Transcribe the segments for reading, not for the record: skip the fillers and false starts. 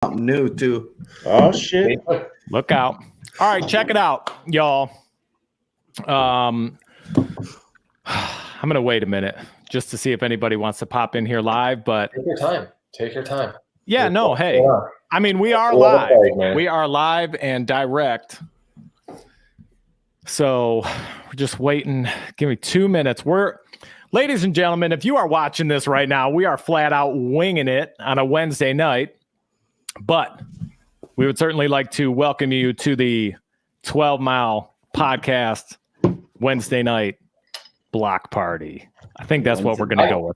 something new too. Oh shit! Look out! All right, check it out, y'all. I'm gonna wait a minute just to see if anybody wants to pop in here live. But Take your time. Yeah, no, hey. I mean, we are live. We are live and direct. So we're just waiting. Give me 2 minutes. Ladies and gentlemen, if you are watching this right now, we are flat out winging it on a Wednesday night. But we would certainly like to welcome you to the 12 Mile Podcast Wednesday night block party. I think that's what we're going to go with.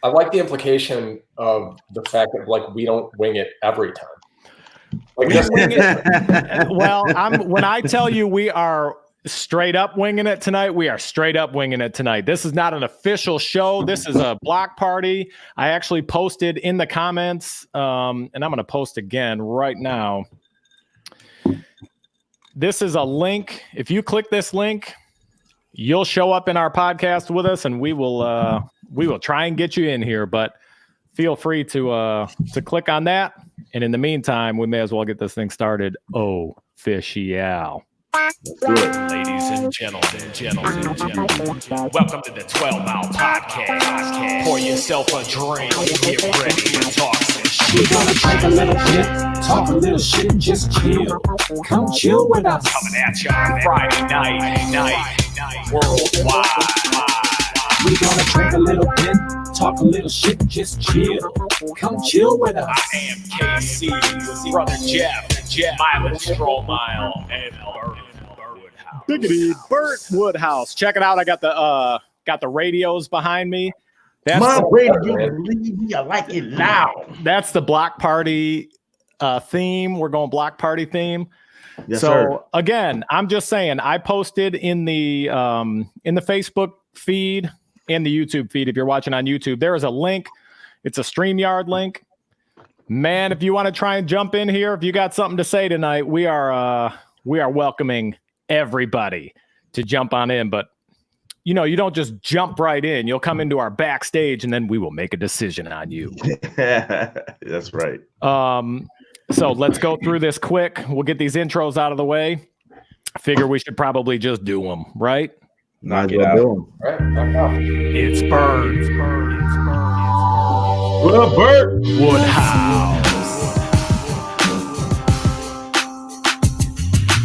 I like the implication of the fact that we don't wing it every time. Wing it. Well, when I tell you we are straight up winging it tonight, we are straight up winging it tonight. This is not an official show. This is a block party. I actually posted in the comments, and I'm going to post again right now. This is a link. If you click this link, you'll show up in our podcast with us, and we will try and get you in here. But feel free to click on that. And in the meantime, we may as well get this thing started. Official. Ladies and gentlemen, welcome to the 12 Mile Podcast. Pour yourself a drink, get ready to talk some shit. We're gonna drink a little bit, talk a little shit, and just chill. Come chill with us. Coming at you on Friday night, worldwide. We're gonna drink a little bit, talk a little shit, and just chill. Come chill with us. I am KC with brother Jeff, Mileage Strohmile, and Biggity Burt Woodhouse. Check it out. I got the radios behind me. That's my radio, believe me, I like it loud. That's the block party theme. We're going block party theme. Yes, so sir. Again, I'm just saying, I posted in the Facebook feed and the YouTube feed. If you're watching on YouTube, there is a link. It's a StreamYard link. Man, if you want to try and jump in here, if you got something to say tonight, we are welcoming everybody to jump on in. But you don't just jump right in. You'll come into our backstage, and then we will make a decision on you. That's right. So let's go through this quick. We'll get these intros out of the way. I figure we should probably just do them, right? Knock it out. It's Burt. What up, Burt? Woodhouse.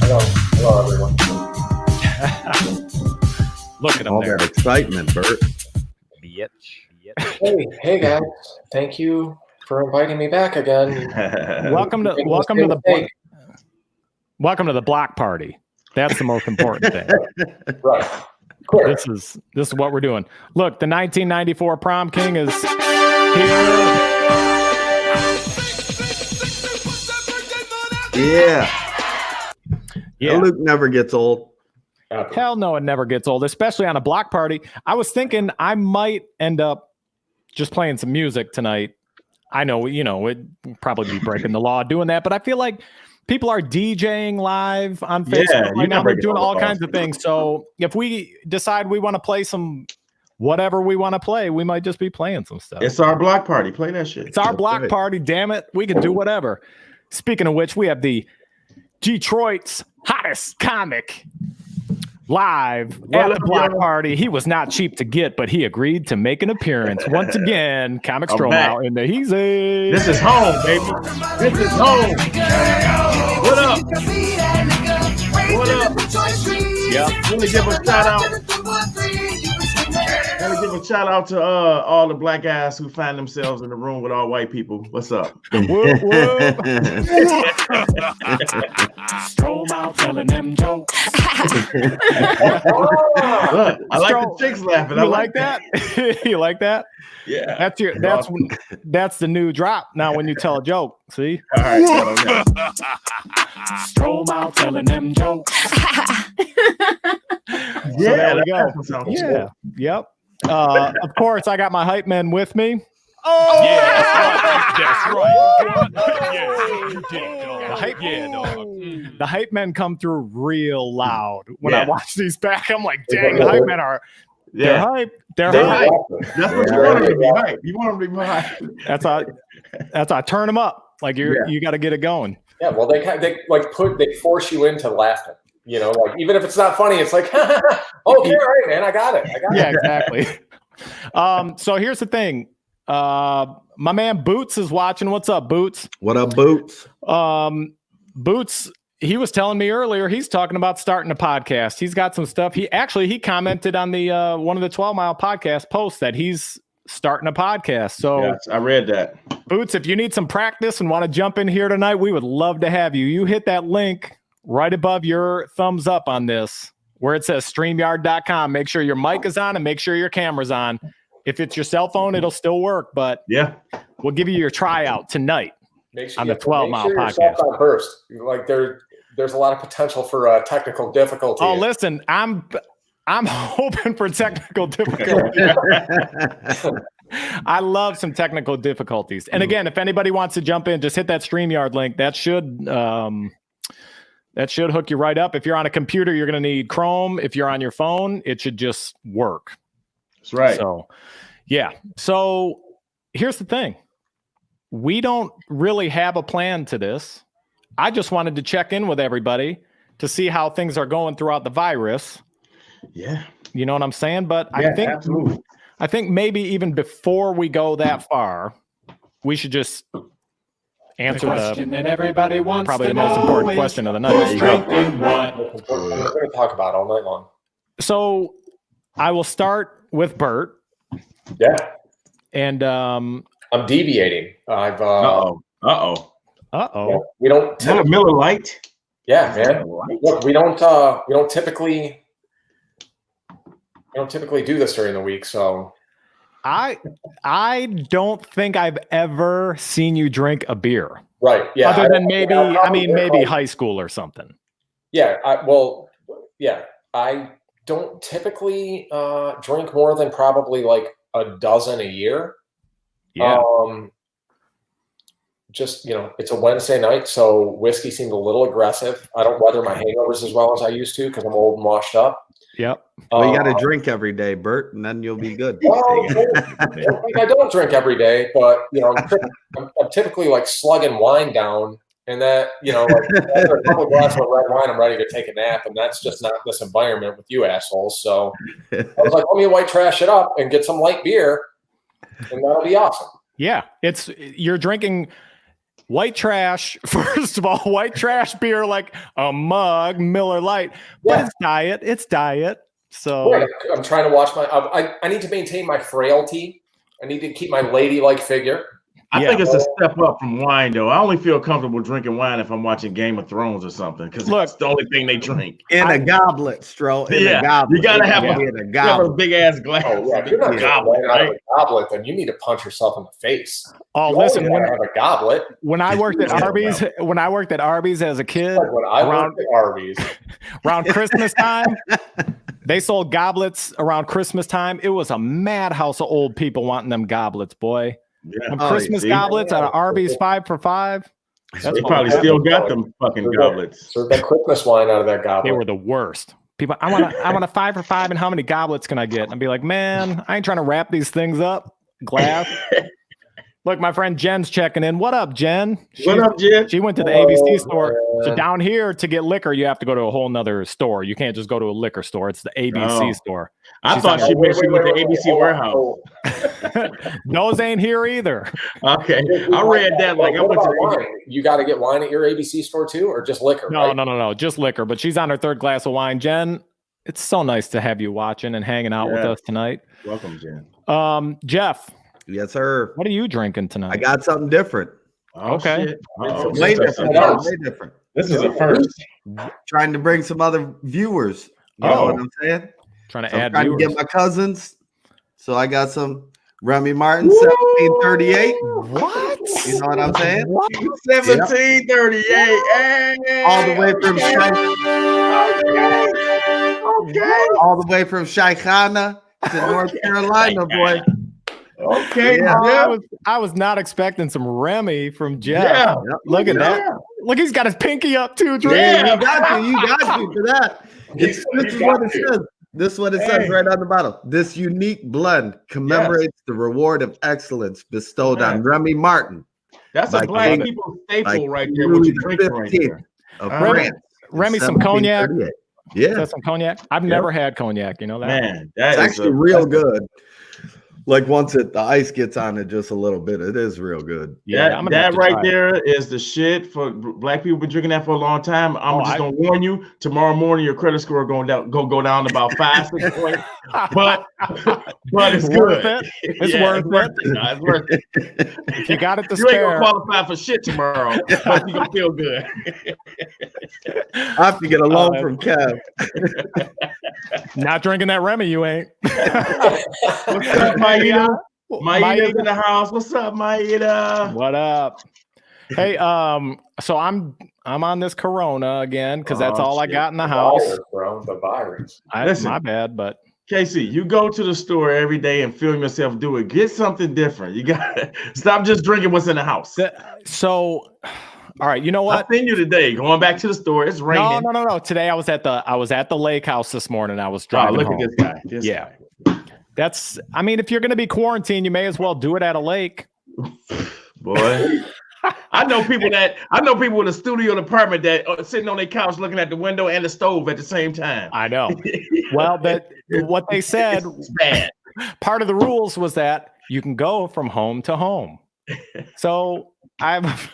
Hello, everyone. Look at him All there. that excitement, Burt. Hey guys, thank you for inviting me back again. Welcome to the block party. That's the most important thing. Right. Cool. This is what we're doing. Look, the 1994 prom king is here. Yeah. Yeah. Luke never gets old. Hell no, it never gets old, especially on a block party. I was thinking I might end up just playing some music tonight. I know, it'd probably be breaking the law doing that, but I feel like people are DJing live on Facebook right now. They're doing all kinds of things. So if we decide we want to play some whatever we want to play, we might just be playing some stuff. It's our block party. Play that shit. It's our block party, damn it. We can do whatever. Speaking of which, we have the Detroit's hottest comic live at the block party. He was not cheap to get, but he agreed to make an appearance. Once again, Comic Strohmile in the Heezy. This is home, baby. This is home. What up? What up? Yeah. Let me give a shout out. Let me give a shout out to all the black guys who find themselves in the room with all white people. What's up? Whoop, whoop. Strohmile telling them jokes. Look, I like the chicks laughing. You like that? You like that? Yeah. That's the new drop. Now when you tell a joke, see? All right. Strohmile telling them jokes. So there we go. Yeah. Yep. Of course, I got my hype men with me. Oh, yeah, that's right. Yeah, you did it, dog. The hype men come through real loud when I watch these back. I'm like, dang, the hype men are. They're hype. They're hype. That's what you want them to be hype. You want them to be hype. That's how I turn them up. Like you got to get it going. Yeah, well, they force you into laughing. You know, like even if it's not funny, it's like, okay, all right, man, I got it. Yeah, exactly. So here's the thing. My man Boots is watching. What's up, Boots? What up, Boots? Boots, he was telling me earlier he's talking about starting a podcast. He's got some stuff. He commented on the one of the 12 Mile podcast posts that he's starting a podcast. So yes, I read that. Boots, if you need some practice and want to jump in here tonight, we would love to have you. You hit that link right above your thumbs up on this where it says StreamYard.com. Make sure your mic is on and make sure your camera's on. If it's your cell phone, it'll still work, but yeah, we'll give you your tryout tonight on the 12 Mile podcast. First, like there's a lot of potential for technical difficulty. Oh, listen, I'm hoping for technical difficulties. I love some technical difficulties. And again, if anybody wants to jump in, just hit that StreamYard link. That should hook you right up. If you're on a computer, you're going to need Chrome. If you're on your phone, it should just work. That's right. So, yeah. So here's the thing. We don't really have a plan to this. I just wanted to check in with everybody to see how things are going throughout the virus. Yeah. You know what I'm saying? But Yeah, I think maybe even before we go that far, we should just answer the question that everybody wants probably to the most know important is question of the who's night. drinking what? We're going to talk about all night long. So I will start with Bert. Yeah. And I'm deviating. I've Uh-oh. we don't Is that a Miller Lite? Yeah, man. Look, we don't typically do this during the week, so I don't think I've ever seen you drink a beer. right. Yeah. Other than maybe like, high school or something. Yeah. I don't typically drink more than probably like a dozen a year. Yeah. Just, it's a Wednesday night, so whiskey seemed a little aggressive. I don't weather my hangovers as well as I used to because I'm old and washed up. Yep. Well, you got to drink every day, Bert, and then you'll be good. Well, I don't drink every day, but I'm typically like slugging wine down, and that after a couple glasses of red wine, I'm ready to take a nap, and that's just not this environment with you assholes. So I was like, let me white trash it up and get some light beer, and that'll be awesome. Yeah, you're drinking white trash. First of all, white trash beer like a mug, Miller Lite, but it's diet. So right. I'm trying to watch I need to maintain my frailty. I need to keep my ladylike figure. I think it's a step up from wine, though. I only feel comfortable drinking wine if I'm watching Game of Thrones or something, because it's the only thing they drink. In a goblet, Stro. A goblet. You gotta have a big ass glass. Oh, yeah. If you're not goblet, out of a goblet, then you need to punch yourself in the face. Oh, listen, when I have a goblet. When I worked at Arby's, as a kid, around Christmas time, they sold goblets around Christmas time. It was a madhouse of old people wanting them goblets, boy. Yeah. Christmas goblets out of Arby's 5 for $5. They probably still got them fucking goblets. Serve that Christmas wine out of that goblet. They were the worst. People, I want a 5 for $5, and how many goblets can I get? I'd be like, man, I ain't trying to wrap these things up. Glass. Look, my friend Jen's checking in. What up, Jen? What up, Jen? She went to the ABC store. So down here, to get liquor, you have to go to a whole nother store. You can't just go to a liquor store. It's the ABC store. I thought she went to the ABC warehouse. Those ain't here either. Okay. I read that. Like, I went to wine. You got to get wine at your ABC store too, or just liquor? No, just liquor. But she's on her third glass of wine. Jen, it's so nice to have you watching and hanging out with us tonight. Welcome, Jen. Jeff. Yes, sir. What are you drinking tonight? I got something different. Okay. Way different. This is a first. Trying to bring some other viewers. You know what I'm saying? Trying to So add trying viewers. to get my cousins. So I got some Remy Martin, 1738. What? You know what I'm saying? 1738. Hey. All the way from all the way from Shaykhana to North Carolina, boy. Okay. Yeah. I was not expecting some Remy from Jeff. Yeah. Look at that. Look, he's got his pinky up too. Drew. Yeah, you got to for that. This is what it says. This is what it says right on the bottle. This unique blend commemorates the reward of excellence bestowed on Remy Martin, That's By a black King- people staple by right there. What Louis you drinking right XV there? of Remy- France. Remy, some cognac. 1738. Is Yeah, that some cognac? I've never had cognac. You know that? Man, that it's is actually real good. Like once the ice gets on it just a little bit, it is real good. Yeah, I'm gonna have that to right try it. there is the shit for black people. Been drinking that for a long time. I'm just I- gonna warn you. Tomorrow morning, your credit score go down about 5-6 points. But it's worth good. it. It's Yeah, worth it. No, it's worth it. If you got it to You ain't spare, gonna qualify for shit tomorrow, but you gonna feel good. I have to get a loan from Kev. not drinking that Remy, you ain't. What's up, Maida? Maida's in the house. What's up, Maida? What up? Hey, so I'm on this Corona again because that's Oh, all I shit. got in the house. Virus, bro, the virus. Listen. My bad, but Casey, you go to the store every day and film yourself do it. Get something different. You gotta stop just drinking what's in the house. so all right, you know I what? seen you today going back to the store. It's raining. No. Today I was at the lake house this morning. I was Oh, driving look home. at this guy. This Yeah. guy. I mean, if you're going to be quarantined, you may as well do it at a lake. Boy. I know people in a studio apartment that are sitting on their couch looking at the window and the stove at the same time. I know. Well, what they said, It's bad. part of the rules was that you can go from home to home. So I've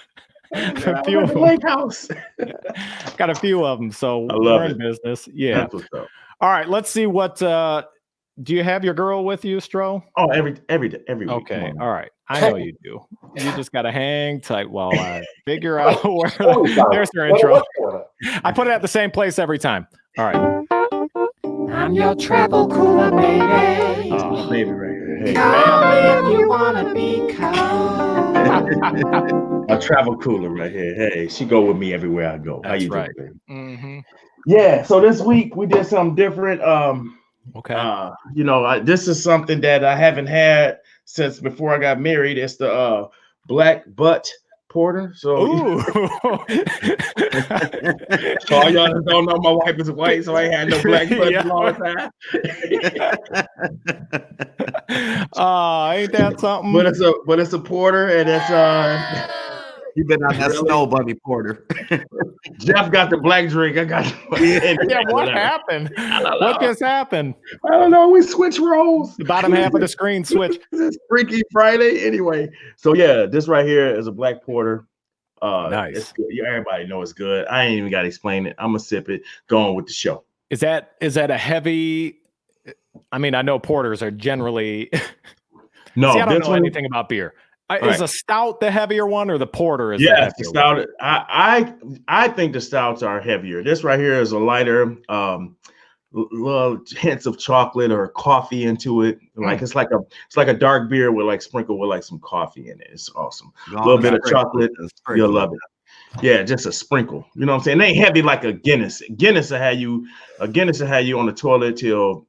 a few of them. Lake house. Got a few of them. So I love we're in it. business. Yeah. That's what's up. All right. Let's see what. Do you have your girl with you, Stro? Oh, every day, every week. Okay. Come on. All right. I know you do. You just got to hang tight while I figure out where. Always got it. There's your What- intro. what's going on? I put it at the same place every time. All right. I'm your travel cooler, baby. Oh, baby, right here. Hey, Call me if you wanna be cold. a travel cooler right here. Hey, she go with me everywhere I go. How That's you doing, right. baby? Mm-hmm. Yeah. So this week we did something different. Okay. This is something that I haven't had since before I got married. It's the black butt porter. So, Ooh. so all y'all that don't know, my wife is white, so I ain't had no black butt Yeah. for a long time. Ain't that something? But it's a porter, and it's You've been on that Really? snow bunny porter. Jeff got the black drink. I got Yeah, what happened? What just happened? I don't know. We switch roles. The bottom half of the screen switch. It's Freaky Friday anyway. So yeah, this right here is a black porter. Nice. It's good. Yeah, everybody knows it's good. I ain't even got to explain it. I'm gonna sip it. Go on with the show. Is that a heavy? I mean, I know porters are generally. No, See, I don't this know one, anything about beer. Is Right. a stout the heavier one, or the porter is? yes, the the heavier stout. I think the stouts are heavier. This right here is a lighter. Little hints of chocolate or coffee into it. Like it's like a dark beer with like sprinkled with like some coffee in it. It's awesome. A little bit of chocolate. You'll love it. Yeah, just a sprinkle. You know what I'm saying? It ain't heavy like a Guinness. Guinness will have you on the toilet till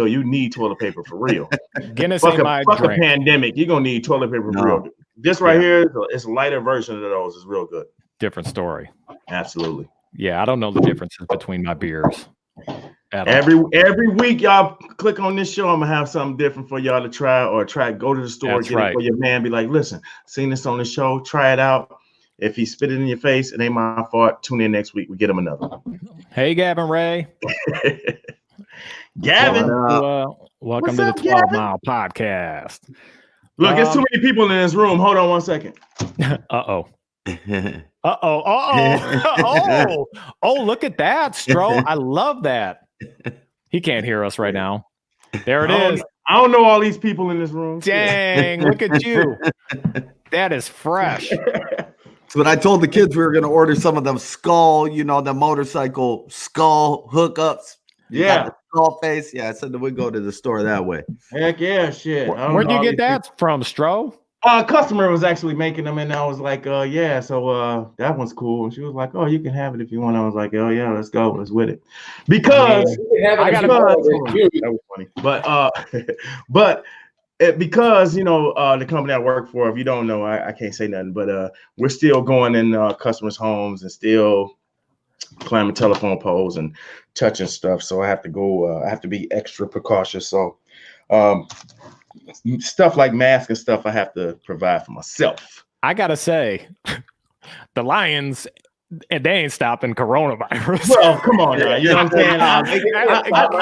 you need toilet paper for real. one? Guinness Fuck ain't my a drink. pandemic. You're gonna need toilet paper for No. real. This right here is a lighter version of those. It's real good. Different story. Absolutely. Yeah, I don't know the differences between my beers. At all. Every week, y'all click on this show. I'm gonna have something different for y'all to try go to the store, That's get right. it for your man. Be like, listen, seen this on the show, try it out. If he spit it in your face, it ain't my fault. Tune in next week. We get him another one. Hey, Gavin Ray. Gavin, Welcome What's to up, the 12 Gavin? Mile Podcast. look, it's too many people in this room. Hold on 1 second. Uh-oh. Oh, look at that, Stro. I love that. He can't hear us right now. There it is. I don't know all these people in this room. Dang, look at you. That is fresh. So when I told the kids we were going to order some of them skull, the motorcycle skull hookups. Yeah. Got the skull face. Yeah, I said that we'd go to the store that way. Heck yeah, shit. I don't Where'd know you all get these that from, Stro? A customer was actually making them, and I was like, yeah, so that one's cool. And she was like, oh, you can have it if you want. I was like, oh yeah, let's go, let's with it. Because I gotta that was funny. But because the company I work for, if you don't know, I can't say nothing, but we're still going in customers' homes and still climbing telephone poles and touching stuff. So I have to go. I have to be extra precautious. So stuff like masks and stuff I have to provide for myself. I gotta say, the Lions, and they ain't stopping coronavirus. Well, come on now. You know what I'm saying? I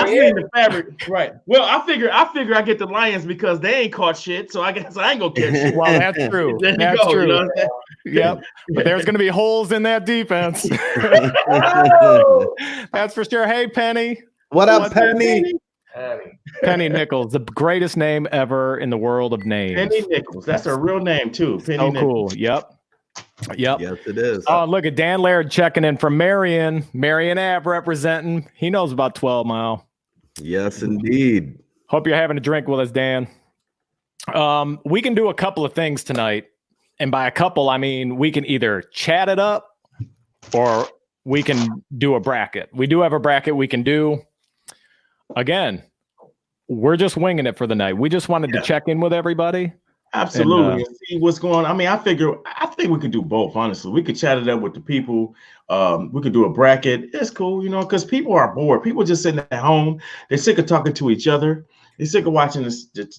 seen the fabric. Right. Well, I figure I get the Lions because they ain't caught shit, so I guess I ain't gonna catch shit. Well, that's true. There you That's go, true. you know what I'm saying? Yep. But there's going to be holes in that defense. That's for sure. Hey, Penny. What up, Penny? Penny Nichols, the greatest name ever in the world of names. Penny Nichols. That's her real name too. Penny So Nichols. cool. Yep. Yes, it is. Oh, look at Dan Laird checking in from Marion. Marion Ave representing. He knows about 12 Mile. Yes, indeed. Hope you're having a drink with us, Dan. We can do a couple of things tonight. And by a couple, I mean we can either chat it up or we can do a bracket. We do have a bracket we can do. Again, we're just winging it for the night. We just wanted to check in with everybody. Absolutely. And see what's going on. I mean, I think we could do both, honestly. We could chat it up with the people. We could do a bracket. It's cool, you know, because people are bored. People just sitting at home. They're sick of talking to each other. They're sick of watching the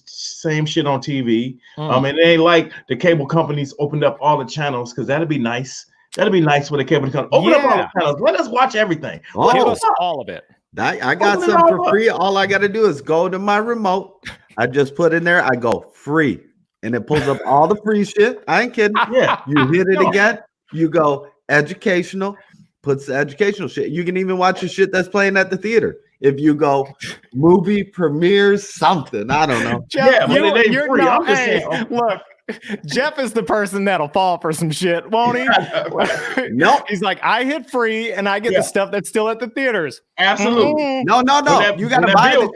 same shit on TV. And it ain't like the cable companies opened up all the channels, because that'd be nice. That'd be nice for the cable companies. Open up all the channels. Let us watch everything. Give us all of it. I got some for free. All I got to do is go to my remote. I just put in there. I go free, and it pulls up all the free shit. I ain't kidding. Yeah. You hit it again. You go educational. Puts the educational shit. You can even watch the shit that's playing at the theater. If you go movie premieres, something. I don't know. Jeff, but it ain't free. I'm just saying. Look, Jeff is the person that'll fall for some shit, won't he? Nope. He's like, I hit free and I get the stuff that's still at the theaters. Absolutely. No. You gotta buy bill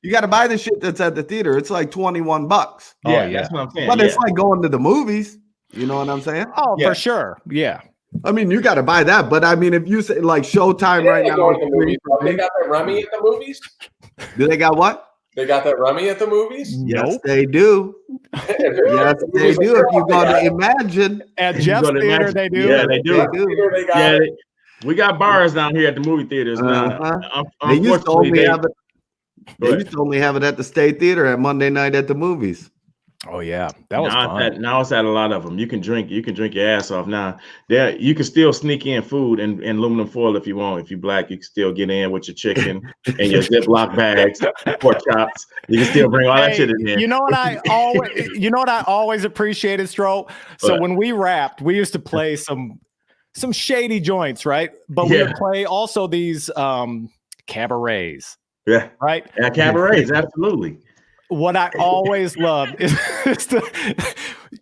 you gotta buy the shit that's at the theater. It's like $21. Yeah, that's what I'm saying. But it's like going to the movies. You know what I'm saying? Oh, for sure. Yeah. I mean, you got to buy that, but I mean, if you say like Showtime right now, they got that rummy at the movies. Do they got what? They got that rummy at the movies. Yes, they do. Yes, they do. If you go to Imagine at Jeff's theater, they do. Yeah, they do. They got we got bars down here at the movie theaters now. They used to only have it. They used to only have it at the State Theater at Monday night at the movies. Oh yeah, that was fun. Now it's at a lot of them. You can drink your ass off now. There, you can still sneak in food and aluminum foil if you want. If you black, you can still get in with your chicken and your Ziploc bags, pork chops. You can still bring all that shit in there. You know what I always appreciated, Stro? So when we rapped, we used to play some shady joints, right? But we would play also these cabarets. Yeah. Right? Yeah, cabarets, absolutely. What I always loved is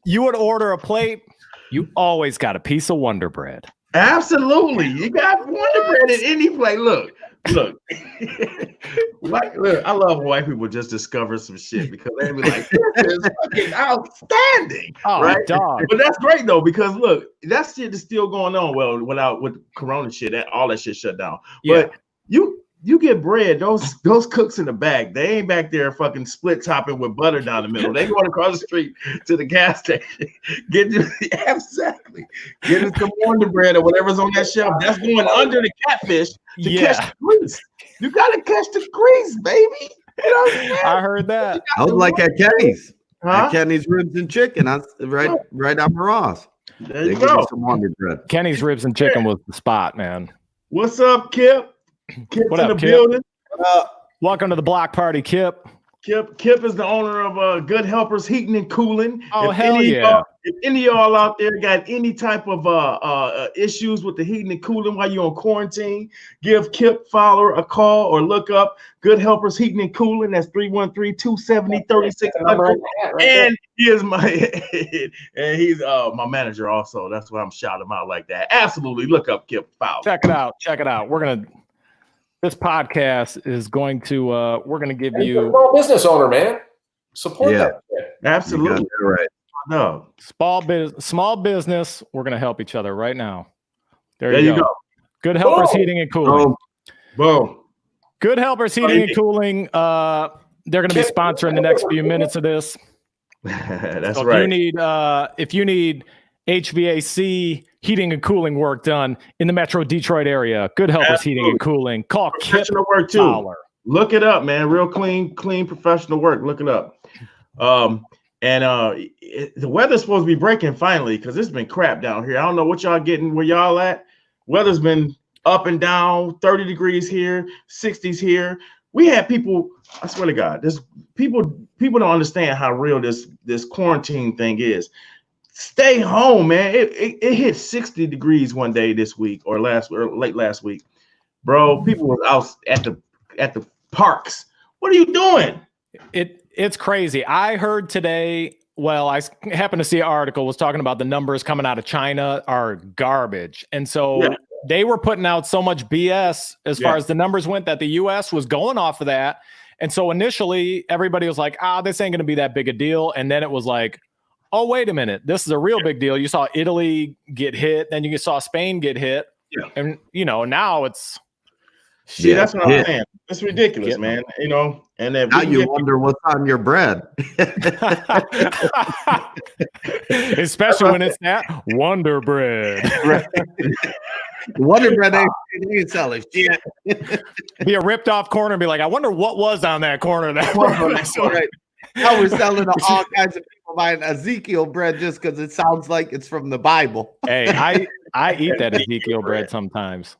you would order a plate, you always got a piece of Wonder Bread. Absolutely. You got Wonder Bread in any plate. Look. Look, I love when white people just discover some shit because they be like, this is fucking outstanding. Right? Dog. But that's great though, because look, that shit is still going on. Well, with Corona shit, all that shit shut down. Yeah. But you get bread, those cooks in the back, they ain't back there fucking split topping with butter down the middle. They going across the street to the gas station, get some Wonder Bread or whatever's on that shelf. That's going under the catfish to catch the grease. You gotta catch the grease, baby. You know what I'm saying? I heard that. I was like at Kenny's. At Kenny's Ribs and Chicken. Right on Ross. There you go. Some Wonder Bread. Kenny's Ribs and Chicken was the spot, man. What's up, Kip? Kip's what in up, the building. Welcome to the block party, Kip. Kip is the owner of Good Helpers Heating and Cooling. Oh, hell yeah. If any of y'all out there got any type of issues with the heating and cooling while you're on quarantine, give Kip Fowler a call or look up Good Helpers Heating and Cooling. That's 313-270-3600. And he is he's my manager also. That's why I'm shouting him out like that. Absolutely. Look up Kip Fowler. Check it out. This podcast is going to we're going to give you small business owner, man. Support that shit. Absolutely. Right. No. Small business. We're going to help each other right now. There you go. Good Helpers Heating and Cooling. Boom. Good Helpers Heating and Cooling. They're going to be sponsoring the next few minutes of this. That's so right. If you need HVAC heating and cooling work done in the Metro Detroit area, Good Helpers Heating and Cooling. Call professional work too. Fowler. Look it up, man. Real clean, professional work. Look it up. And the weather's supposed to be breaking finally because it's been crap down here. I don't know what y'all getting, where y'all at. Weather's been up and down, 30 degrees here, 60s here. We had people, I swear to God, this people don't understand how real this quarantine thing is. Stay home, man. It hit 60 degrees one day this week or late last week. Bro, people were out at the parks. What are you doing? It's crazy. I heard today, well, I happened to see an article was talking about the numbers coming out of China are garbage. And so they were putting out so much BS as far as the numbers went that the US was going off of that. And so initially everybody was like, this ain't going to be that big a deal. And then it was like, oh, wait a minute. This is a real big deal. You saw Italy get hit. Then you saw Spain get hit. Yeah. And, now it's. See, that's what I'm saying. It's ridiculous, man. And then now you wonder what's on your bread. Especially when it's that Wonder Bread. Wonder Bread ain't selling shit. Be a ripped off corner and be like, I wonder what was on that corner. Right. I was selling to all kinds of people buying Ezekiel bread just because it sounds like it's from the Bible. Hey, I eat that Ezekiel bread sometimes.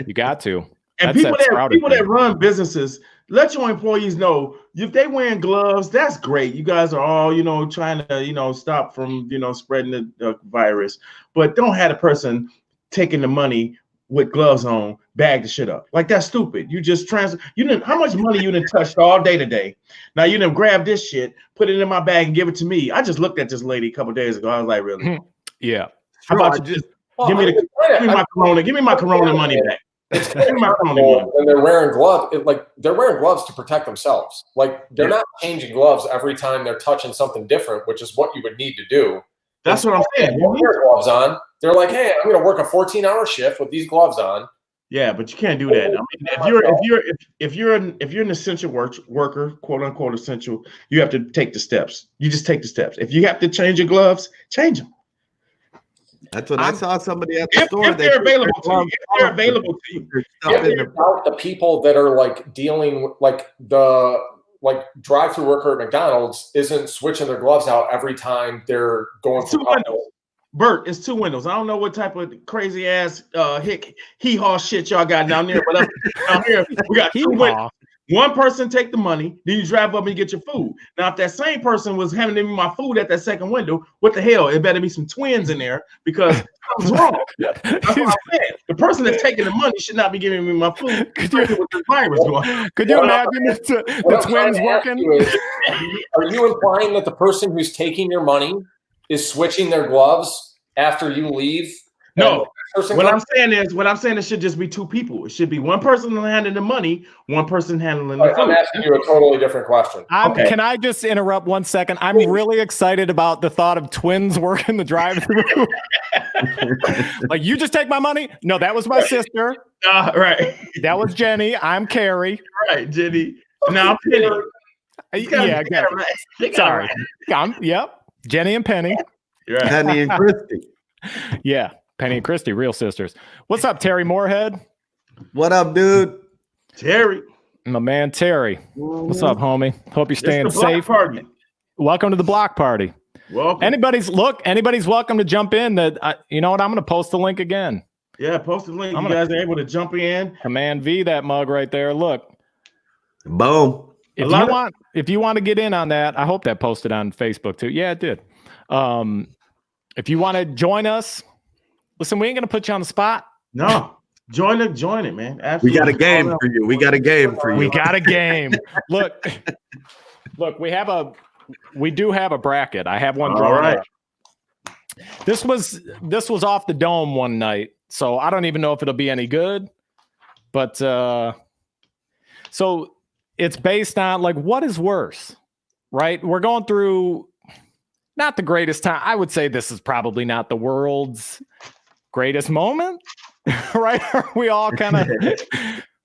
You got to. And people that run businesses, let your employees know if they wearing gloves, that's great. You guys are all, trying to, stop from, spreading the virus. But don't have a person taking the money with gloves on, bag the shit up. Like, that's stupid. You just how much money you done touched all day today? Now you done grab this shit, put it in my bag and give it to me. I just looked at this lady a couple days ago. I was like, really? Yeah. How about you just give me my Corona? Give me my Corona money back. And they're wearing gloves. They're wearing gloves to protect themselves. Like, they're not changing gloves every time they're touching something different, which is what you would need to do. That's what I'm saying. You wear gloves on. They're like, hey, I'm going to work a 14-hour shift with these gloves on. Yeah, but you can't do that. I mean, if you're an essential worker, quote unquote essential, you have to take the steps. You just take the steps. If you have to change your gloves, change them. That's what I saw somebody at the store. If they're available to you. If they're available to you. About the people that are like dealing, like the drive-through worker at McDonald's isn't switching their gloves out every time they're going through. Bert, it's 2 windows. I don't know what type of crazy ass hee-haw shit y'all got down there, but down here we got 2 windows. One person take the money, then you drive up and get your food. Now, if that same person was handing me my food at that second window, what the hell? It better be some twins in there because something's wrong. That's what I'm saying. The person that's taking the money should not be giving me my food. Could you imagine the twins working? Are you implying that the person who's taking your money is switching their gloves after you leave? No. What I'm saying is it should just be 2 people. It should be one person handling the money, one person handling the food. I'm asking you a totally different question. Can I just interrupt 1 second? I'm really excited about the thought of twins working the drive-through. Like, you just take my money? No, that was my sister. Right. That was Jenny. I'm Carrie. Right, Jenny. Now Penny. Yeah, right. Sorry. Yep. Jenny and Penny. Right. Penny and Christy. Yeah. Penny and Christy, real sisters. What's up, Terry Moorhead? What up, dude? Terry. My man, Terry. What's up, homie? Hope you're staying safe. Party. Welcome to the block party. Welcome. Anybody's welcome to jump in. You know what? I'm going to post the link again. Yeah, post the link. You guys are able to jump in. Command V that mug right there. Look. Boom. If you want to get in on that, I hope that posted on Facebook too. Yeah, it did. If you want to join us, listen, we ain't gonna put you on the spot. No, join it, man. Absolutely. We got a game for you. We got a game. Look, we do have a bracket. I have one drawn. All right. Up. This was off the dome one night, so I don't even know if it'll be any good. But so it's based on like what is worse, right? We're going through not the greatest time. I would say this is probably not the world's greatest moment, right? Are we all kind of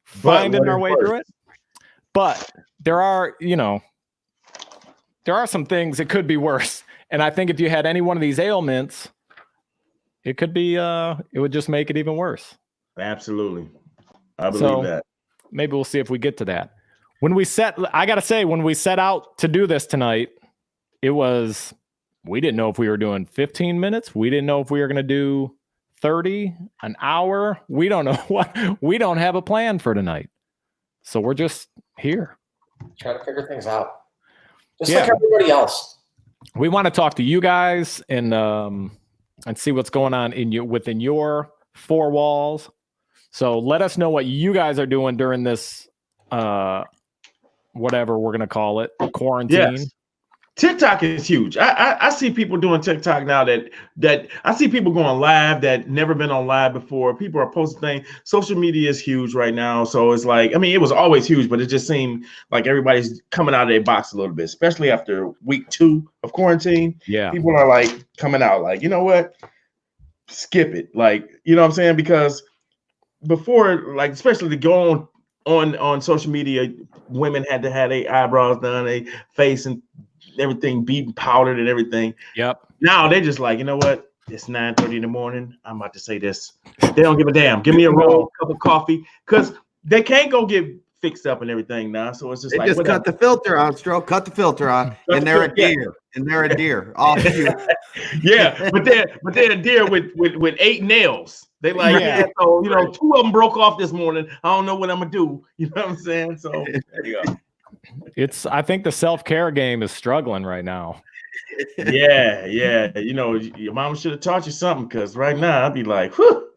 finding our way through it? But there are some things that could be worse. And I think if you had any one of these ailments, it could be, it would just make it even worse. Absolutely. I believe that. Maybe we'll see if we get to that. I got to say, when we set out to do this tonight, we didn't know if we were doing 15 minutes. We didn't know if we were going to do 30, an hour. We don't know what. We don't have a plan for tonight. So we're just here. Trying to figure things out. Just like everybody else. We want to talk to you guys and see what's going on within your four walls. So let us know what you guys are doing during this whatever we're gonna call it, quarantine. Yes. TikTok is huge. I see people doing TikTok now that I see people going live that never been on live before. People are posting things. Social media is huge right now. So it's like, I mean, it was always huge, but it just seemed like everybody's coming out of their box a little bit, especially after week 2 of quarantine. Yeah. People are like coming out like, you know what? Skip it. Like, you know what I'm saying? Because before, like, especially to go on social media, women had to have their eyebrows done, their face and everything beaten, powdered and everything. Yep. Now they just like, you know what? It's 9:30 in the morning. I'm about to say this. They don't give a damn. Give me a roll, cup of coffee, because they can't go get fixed up and everything now. So it's just they like, just cut the filter on, Stro. Cut the filter on, and they're a deer. And they're a deer. All yeah, but they're a deer with 8 nails. They like, yeah, so 2 of them broke off this morning. I don't know what I'm gonna do. You know what I'm saying? So there you go. I think the self-care game is struggling right now. Yeah. Your mom should have taught you something, because right now I'd be like, whew.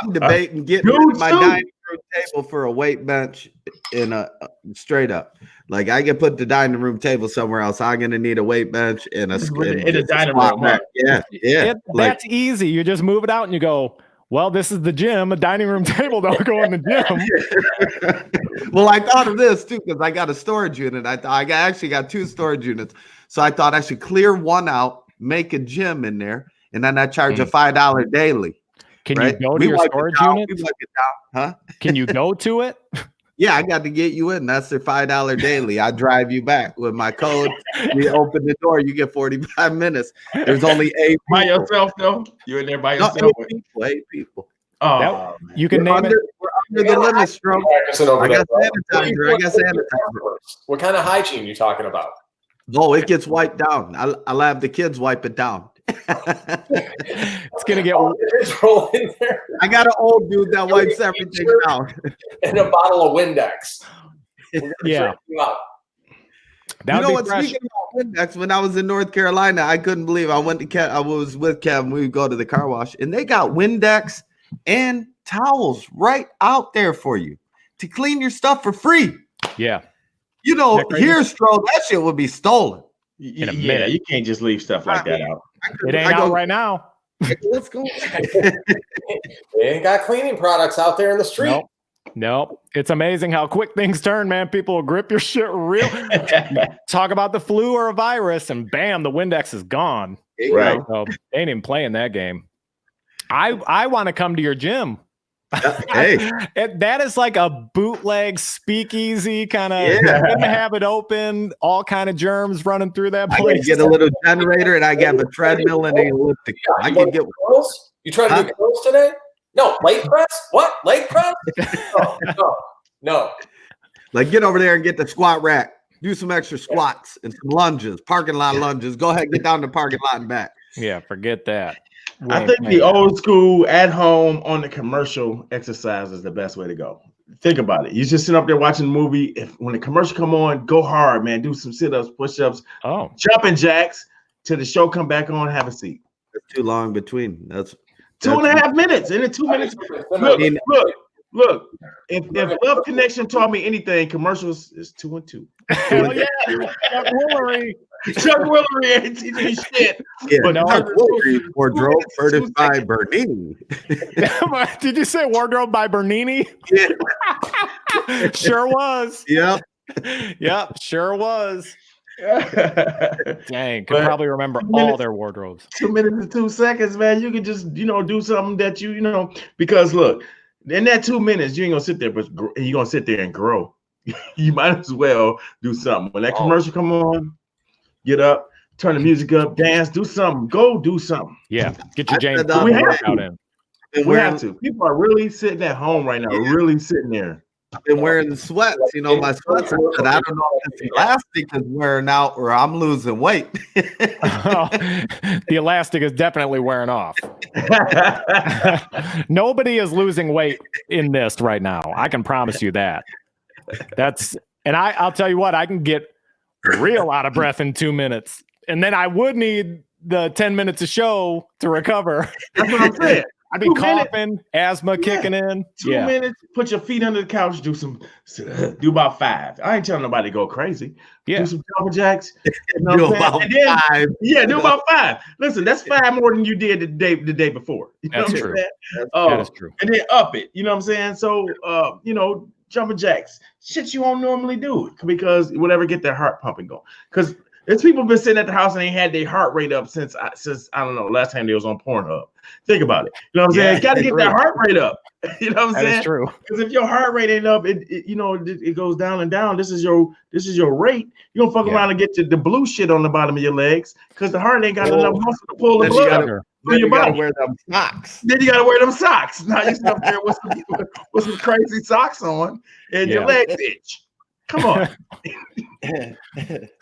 I'm debating getting my dining room table for a weight bench in a straight up. Like, I can put the dining room table somewhere else. I'm gonna need a weight bench and a dining room. Right? Yeah. That's easy. You just move it out and you go, well, this is the gym. A dining room table don't go in the gym. Well, I thought of this too, because I got a storage unit. I actually got 2 storage units. So I thought I should clear one out, make a gym in there, and then I charge a $5 daily. Can you go to your storage unit? Huh? Can you go to it? Yeah, I got to get you in. That's their $5 daily. I drive you back with my code. You open the door, you get 45 minutes. There's only 8 people. By yourself, though? You're in there by yourself? No, 8 people. Oh, you can name it. We're under the limit, Stro. I got sanitizer. What kind of hygiene are you talking about? Oh, it gets wiped down. I'll have the kids wipe it down. It's gonna get roll in there. I got an old dude that wipes everything down. And a bottle of Windex. Yeah. You know what? Speaking of Windex, when I was in North Carolina, I couldn't believe I was with Kevin. We would go to the car wash, and they got Windex and towels right out there for you to clean your stuff for free. Yeah. Here, Stro, that shit would be stolen. In a minute. You can't just leave stuff like that out. It ain't out right now. Let's go. They ain't got cleaning products out there in the street. Nope. It's amazing how quick things turn, man. People will grip your shit real. Talk about the flu or a virus, and bam, the Windex is gone. Right. So they ain't even playing that game. I want to come to your gym. Hey, that is like a bootleg speakeasy kind of. Didn't have it open, all kind of germs running through that place. I can get a little generator, and I have a treadmill and a elliptical. I can get curls. You trying to do curls today? No, leg press. What, leg press? No. Like, get over there and get the squat rack. Do some extra squats and some lunges, parking lot lunges. Go ahead, get down the parking lot and back. Yeah, forget that. I think the old school at home on the commercial exercise is the best way to go. Think about it. You just sit up there watching the movie. When the commercial come on, go hard, man. Do some sit-ups, push-ups, jumping jacks till the show come back on. Have a seat. It's too long between. That's 2.5 minutes. And in 2 minutes, look. If Love Connection taught me anything, commercials is 2 and 2. Hell yeah, Chuck Willery ain't teaching me shit. Yeah, but Chuck Willery wardrobe furnished by Bernini. Did you say wardrobe by Bernini? Yeah. Sure was. Yep, sure was. Dang, could probably remember all their wardrobes. 2 minutes and 2 seconds, man. You could just, do something that because look, in that 2 minutes, you ain't gonna sit there, but you're gonna sit there and grow. You might as well do something. When that commercial come on, get up, turn the music up, dance, do something. Go do something. Yeah, get your James we have workout in. We have to. People are really sitting at home right now, really sitting there. been wearing the sweats. You know, my sweats. But I don't know if this elastic is wearing out or I'm losing weight. The elastic is definitely wearing off. Nobody is losing weight in this right now. I can promise you that. I'll tell you what, I can get real out of breath in 2 minutes. And then I would need the 10 minutes of show to recover. That's what I'm saying. I'd be coughing, asthma kicking in. 2 minutes, put your feet under the couch, do about 5. I ain't telling nobody to go crazy. Yeah. Do some jumping jacks. Do about 5. Yeah, do about 5. Listen, that's 5 more than you did the day before. You know That's what I'm true. saying? That is true. And then up it. You know what I'm saying? So, jumping jacks, shit you won't normally do because whatever get their heart pumping going. Because there's people been sitting at the house and they had their heart rate up since I don't know, last time they was on Pornhub. Think about it. You know what I'm saying? Got to get that heart rate up. You know what I'm saying? That's true. Because if your heart rate ain't up, it goes down and down. This is your rate. You don't fuck around and get the blue shit on the bottom of your legs because the heart ain't got enough muscle to pull the blood up. Then you gotta wear them socks. Then you gotta wear them socks. Now you up there with some crazy socks on, and your legs itch. Come on.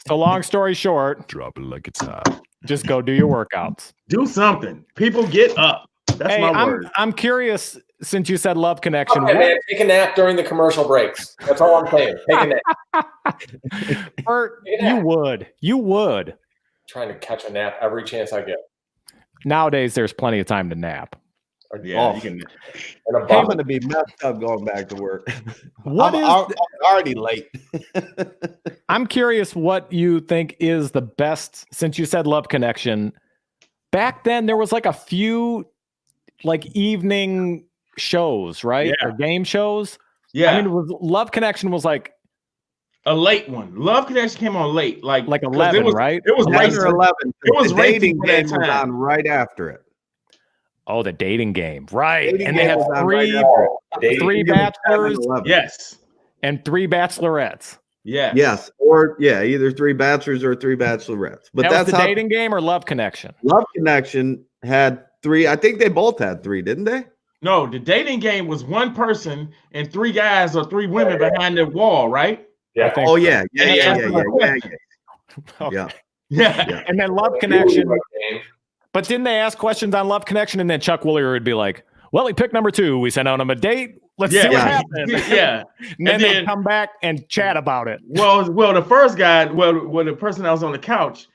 So long story short, Drop it like it's hot. just go do your workouts. Do something. People get up. That's my word. I'm curious, since you said Love Connection. Okay, man, take a nap during the commercial breaks. That's all I'm saying. Take a nap. Bert, you would. Trying to catch a nap every chance I get. Nowadays, there's plenty of time to nap. Yeah, you can. I'm gonna be messed up going back to work. What I'm is already late. I'm curious what you think is the best, since you said Love Connection. Back then, there was like a few like evening shows, right? Yeah. Or game shows. Yeah. I mean, Love Connection was like a late one. Love Connection came on late, like 11, right? It was 10 racing. or 11. It was the dating racing for that game was time. on right after it. Oh, the dating game, right? Dating And they game had was on three right after it. three Dating game was 10 and bachelors 11. Yes. and 3 bachelorettes. Yes. Yes, or either 3 bachelors or 3 bachelorettes. But That that's was the how dating game or Love Connection. Love Connection had 3. I think they both had 3, didn't they? No, the dating game was one person and 3 guys or 3 women behind the wall, right? Yeah. Oh yeah. Okay. Yeah. And then Love Connection. But didn't they ask questions on Love Connection? And then Chuck Woolery would be like, well, he picked number 2. We sent out him a date. Let's see what happens. Yeah. And then they'd come back and chat about it. Well, the first guy, the person that was on the couch,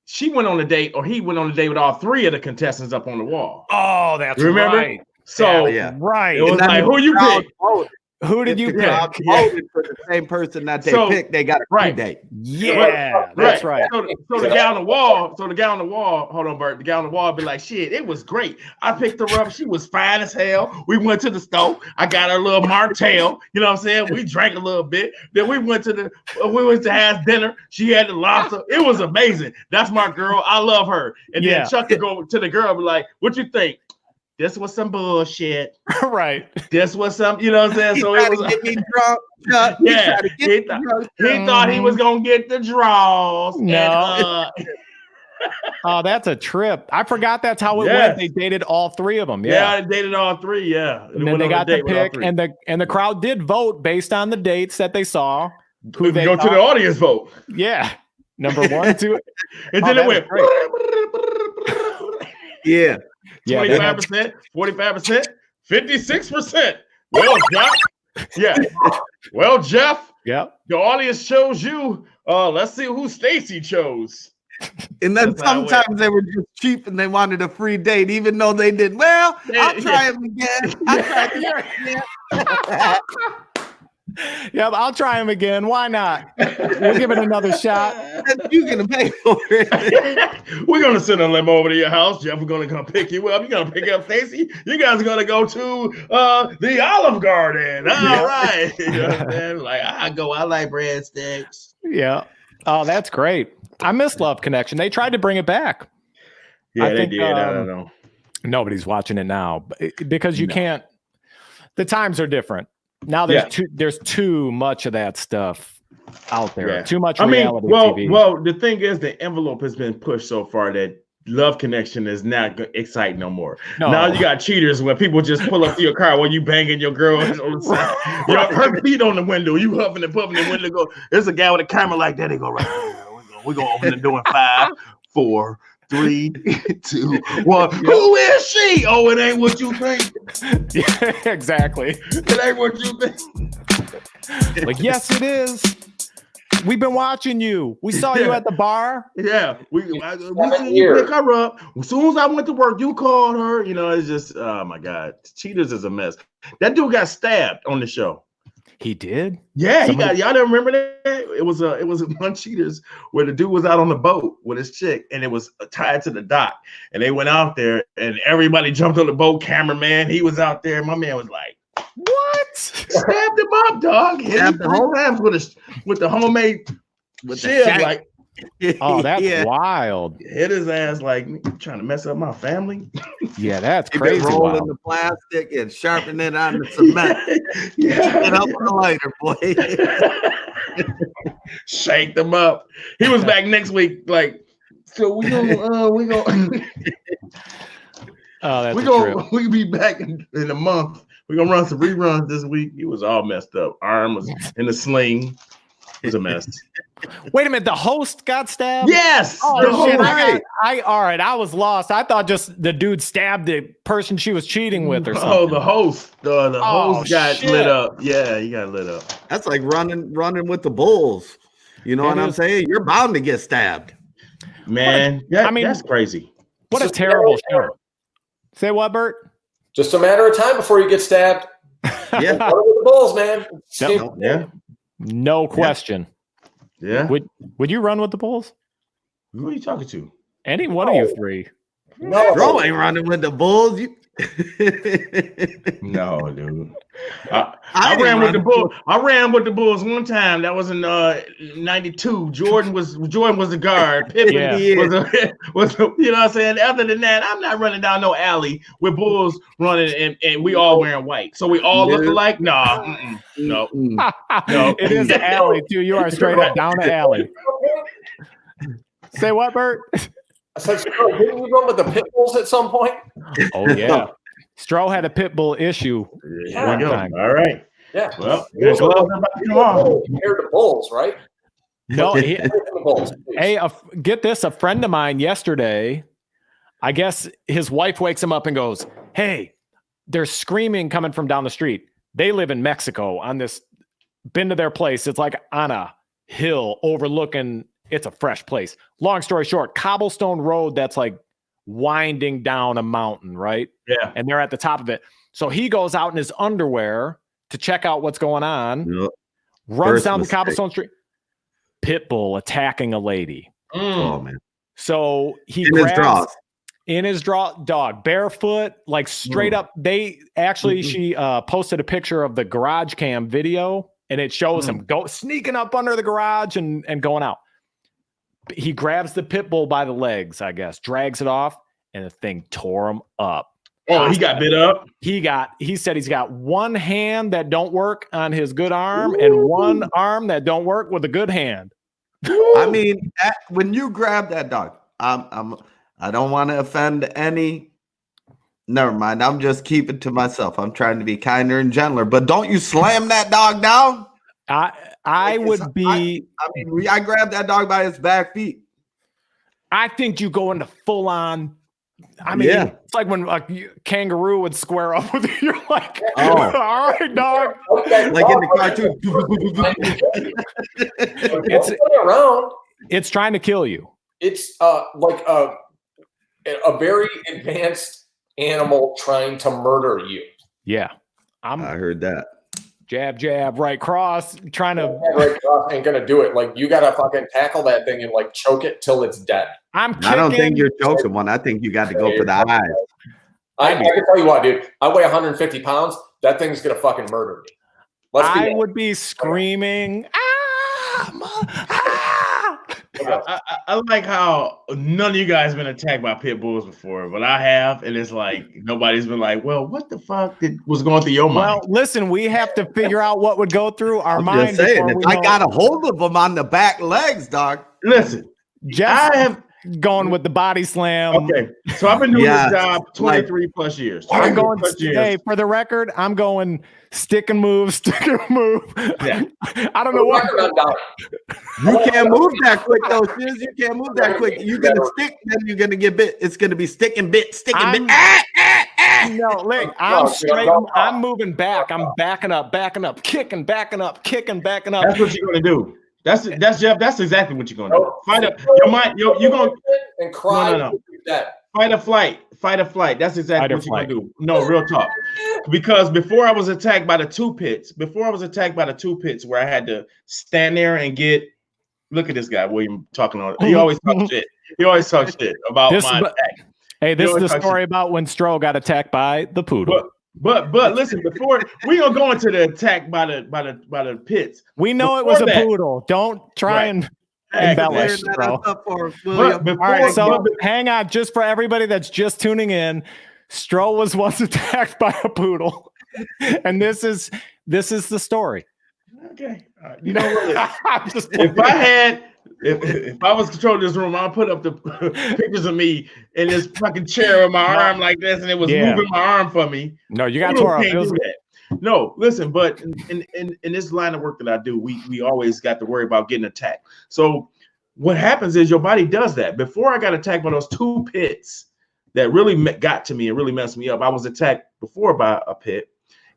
she went on a date, or he went on a date with all 3 of the contestants up on the wall. Oh, that's Remember? right. So Yeah. Right. it was And then like, the who you crowd pick? voted. Who did If you the pick? crowd voted for the same person that they picked, they got a free date. Yeah, that's right. So the guy on the wall, hold on, Bert. The guy on the wall be like, shit, it was great. I picked her up. She was fine as hell. We went to the store. I got her a little martell. You know what I'm saying? We drank a little bit. Then we went to have dinner. She had the lobster. It was amazing. That's my girl. I love her. And then Chuck could go to the girl and be like, what you think? This was some bullshit. Right. This was some, you know what I'm saying? So it was get me drunk. Chuck. Yeah, He he thought he was gonna get the draws. No. And, Oh, that's a trip. I forgot that's how it went. They dated all 3 of them. yeah, I dated all 3. Yeah, And then they got to pick, and the crowd did vote based on the dates that they saw. Who they go to thought. the audience vote. Yeah, number 1, 2, And then it went. Yeah. 25%, 45%, 56%. Well, Jeff. Yeah. Well, Jeff. Yeah. The audience chose you. Let's see who Stacy chose. And then That's how it sometimes they were just cheap and they wanted a free date, even though they did. Well, I'll try him again. I'll try him again. Yeah, I'll try him again. Why not? We'll give it another shot. You're gonna pay for it. We're gonna send a limo over to your house, Jeff. We're gonna come pick you up. You're gonna pick up Stacy. You guys are gonna go to the Olive Garden. All right. You know what I'm saying? Like, I like breadsticks. Yeah. Oh, that's great. I miss Love Connection. They tried to bring it back. Yeah, I they think, did. I don't know. Nobody's watching it now because you can't. The times are different. Now there's too much of that stuff out there. Yeah. Too much reality TV. Well, the thing is, the envelope has been pushed so far that love connection is not exciting no more. No. Now you got cheaters where people just pull up to your car while you banging your girl on the side. You know, her feet on the window, you huffing and puffing the window. Go. There's a guy with a camera like that. They go right there. We're gonna open the door in 5, 4, 3, 2, 1. Who is she? Oh, it ain't what you think. Yeah, exactly. It ain't what you think. Like, yes, it is. We've been watching you. We saw you at the bar. Yeah, we seen you pick her up. As soon as I went to work, you called her. You know, it's just, oh my God, Cheaters is a mess. That dude got stabbed on the show. He did. Yeah, he got. Y'all don't remember that? It was one Cheaters where the dude was out on the boat with his chick, and it was tied to the dock. And they went out there, and everybody jumped on the boat. Cameraman, he was out there. My man was like, "What?" Stabbed him up, dog. Hit the whole times with the homemade shield, like. Oh, that's wild. Hit his ass like trying to mess up my family. Yeah, that's crazy. Rolling the plastic and sharpening it on the cement. Yeah, get up on the lighter, boy. Shake them up. He was back next week, like, so we gonna oh, that's we be back in a month. We're gonna run some reruns this week. He was all messed up. Arm was in a sling. It was a mess. Wait a minute, the host got stabbed? Yes. Oh shit! All right, I was lost. I thought just the dude stabbed the person she was cheating with or something. Oh, the host. The host got lit up. Yeah, he got lit up. That's like running with the bulls. You know what I'm saying? You're bound to get stabbed. Man, that's crazy. What a terrible show. Say what, Bert? Just a matter of time before you get stabbed. Yeah. Run with the bulls, man. Yeah. No question. Yeah. Would you run with the Bulls? Who are you talking to? Any one of you three. No, Bro ain't running with the Bulls. No, dude. I ran with the Bulls. I ran with the Bulls one time. That was in '92. Jordan was the guard. Pippen was you know what I'm saying? Other than that, I'm not running down no alley with Bulls running and we all wearing white. So we all look alike? No. No. It is the alley too. You are straight up down the alley. Say what, Bert? I said, didn't you run with the pit bulls at some point? Oh yeah. Stroh had a pit bull issue one time. All right. Yeah. Well, compared to bulls, right? No. Hey, get this. A friend of mine yesterday, I guess his wife wakes him up and goes, "Hey, there's screaming coming from down the street." They live in Mexico on this. Been to their place. It's like on a hill overlooking. It's a fresh place. Long story short, cobblestone road that's like winding down a mountain, right? Yeah. And they're at the top of it. So he goes out in his underwear to check out what's going on. Yep. Runs down the cobblestone street. Pitbull attacking a lady. Oh man. So he in his draw dog barefoot, like straight up. They actually she posted a picture of the garage cam video and it shows him sneaking up under the garage and going out. He grabs the pit bull by the legs, I guess, drags it off, and the thing tore him up. Oh, he got bit up. He said he's got one hand that don't work on his good arm and one arm that don't work with a good hand. I mean, when you grab that dog, I don't want to offend any. Never mind. I'm just keeping to myself. I'm trying to be kinder and gentler. But don't you slam that dog down? I would be. I grabbed that dog by its back feet. I think you go into full on. I mean, it's like when a kangaroo would square up with you. You're like, all right, dog. Like in the cartoon. It's trying to kill you. It's like a very advanced animal trying to murder you. Yeah. I heard that. Jab, right cross, trying to. Right cross ain't gonna do it. Like you gotta fucking tackle that thing and like choke it till it's dead. I don't think you're choking one. I think you got to go for the eyes. I can tell you what, dude. I weigh 150 pounds. That thing's gonna fucking murder me. I would be screaming. I like how none of you guys been attacked by pit bulls before, but I have, and it's like nobody's been like, "Well, what the fuck was going through your mind?" Well, listen, we have to figure out what would go through our mind. Just saying, if I got a hold of them on the back legs, dog. Listen, going with the body slam. Okay, so I've been doing this job 23 plus years. I'm going. Hey, for the record, I'm going stick and move. Yeah. I don't know what. You can't move that quick though. As soon as you can't move that quick, you're gonna stick. Then you're gonna get bit. It's gonna be stick and bit. No, look, I'm straight. I'm moving back. I'm backing up, kicking, backing up. That's what you're gonna do. That's Jeff. That's exactly what you're gonna do. Fight up your mind. You're gonna and cry. No. Fight or flight. That's exactly what you're gonna do. No, real talk. Because before I was attacked by the two pits, where I had to stand there and get. Look at this guy, William, talking on. He always talks shit. About my attack. Hey, this is the story about when Stro got attacked by the poodle. But listen, before we gonna go into the attack by the pits. We know it was a poodle. Don't try and embellish, bro. All right, so hang on, just for everybody that's just tuning in, Stro was once attacked by a poodle, and this is the story. Okay, you know what? If I was controlling this room, I'll put up the pictures of me in this fucking chair with my arm like this, and it was moving my arm for me. No, you got tore up. No, listen, but in this line of work that I do, we always got to worry about getting attacked. So what happens is your body does that. Before I got attacked by those two pits that really got to me and really messed me up, I was attacked before by a pit.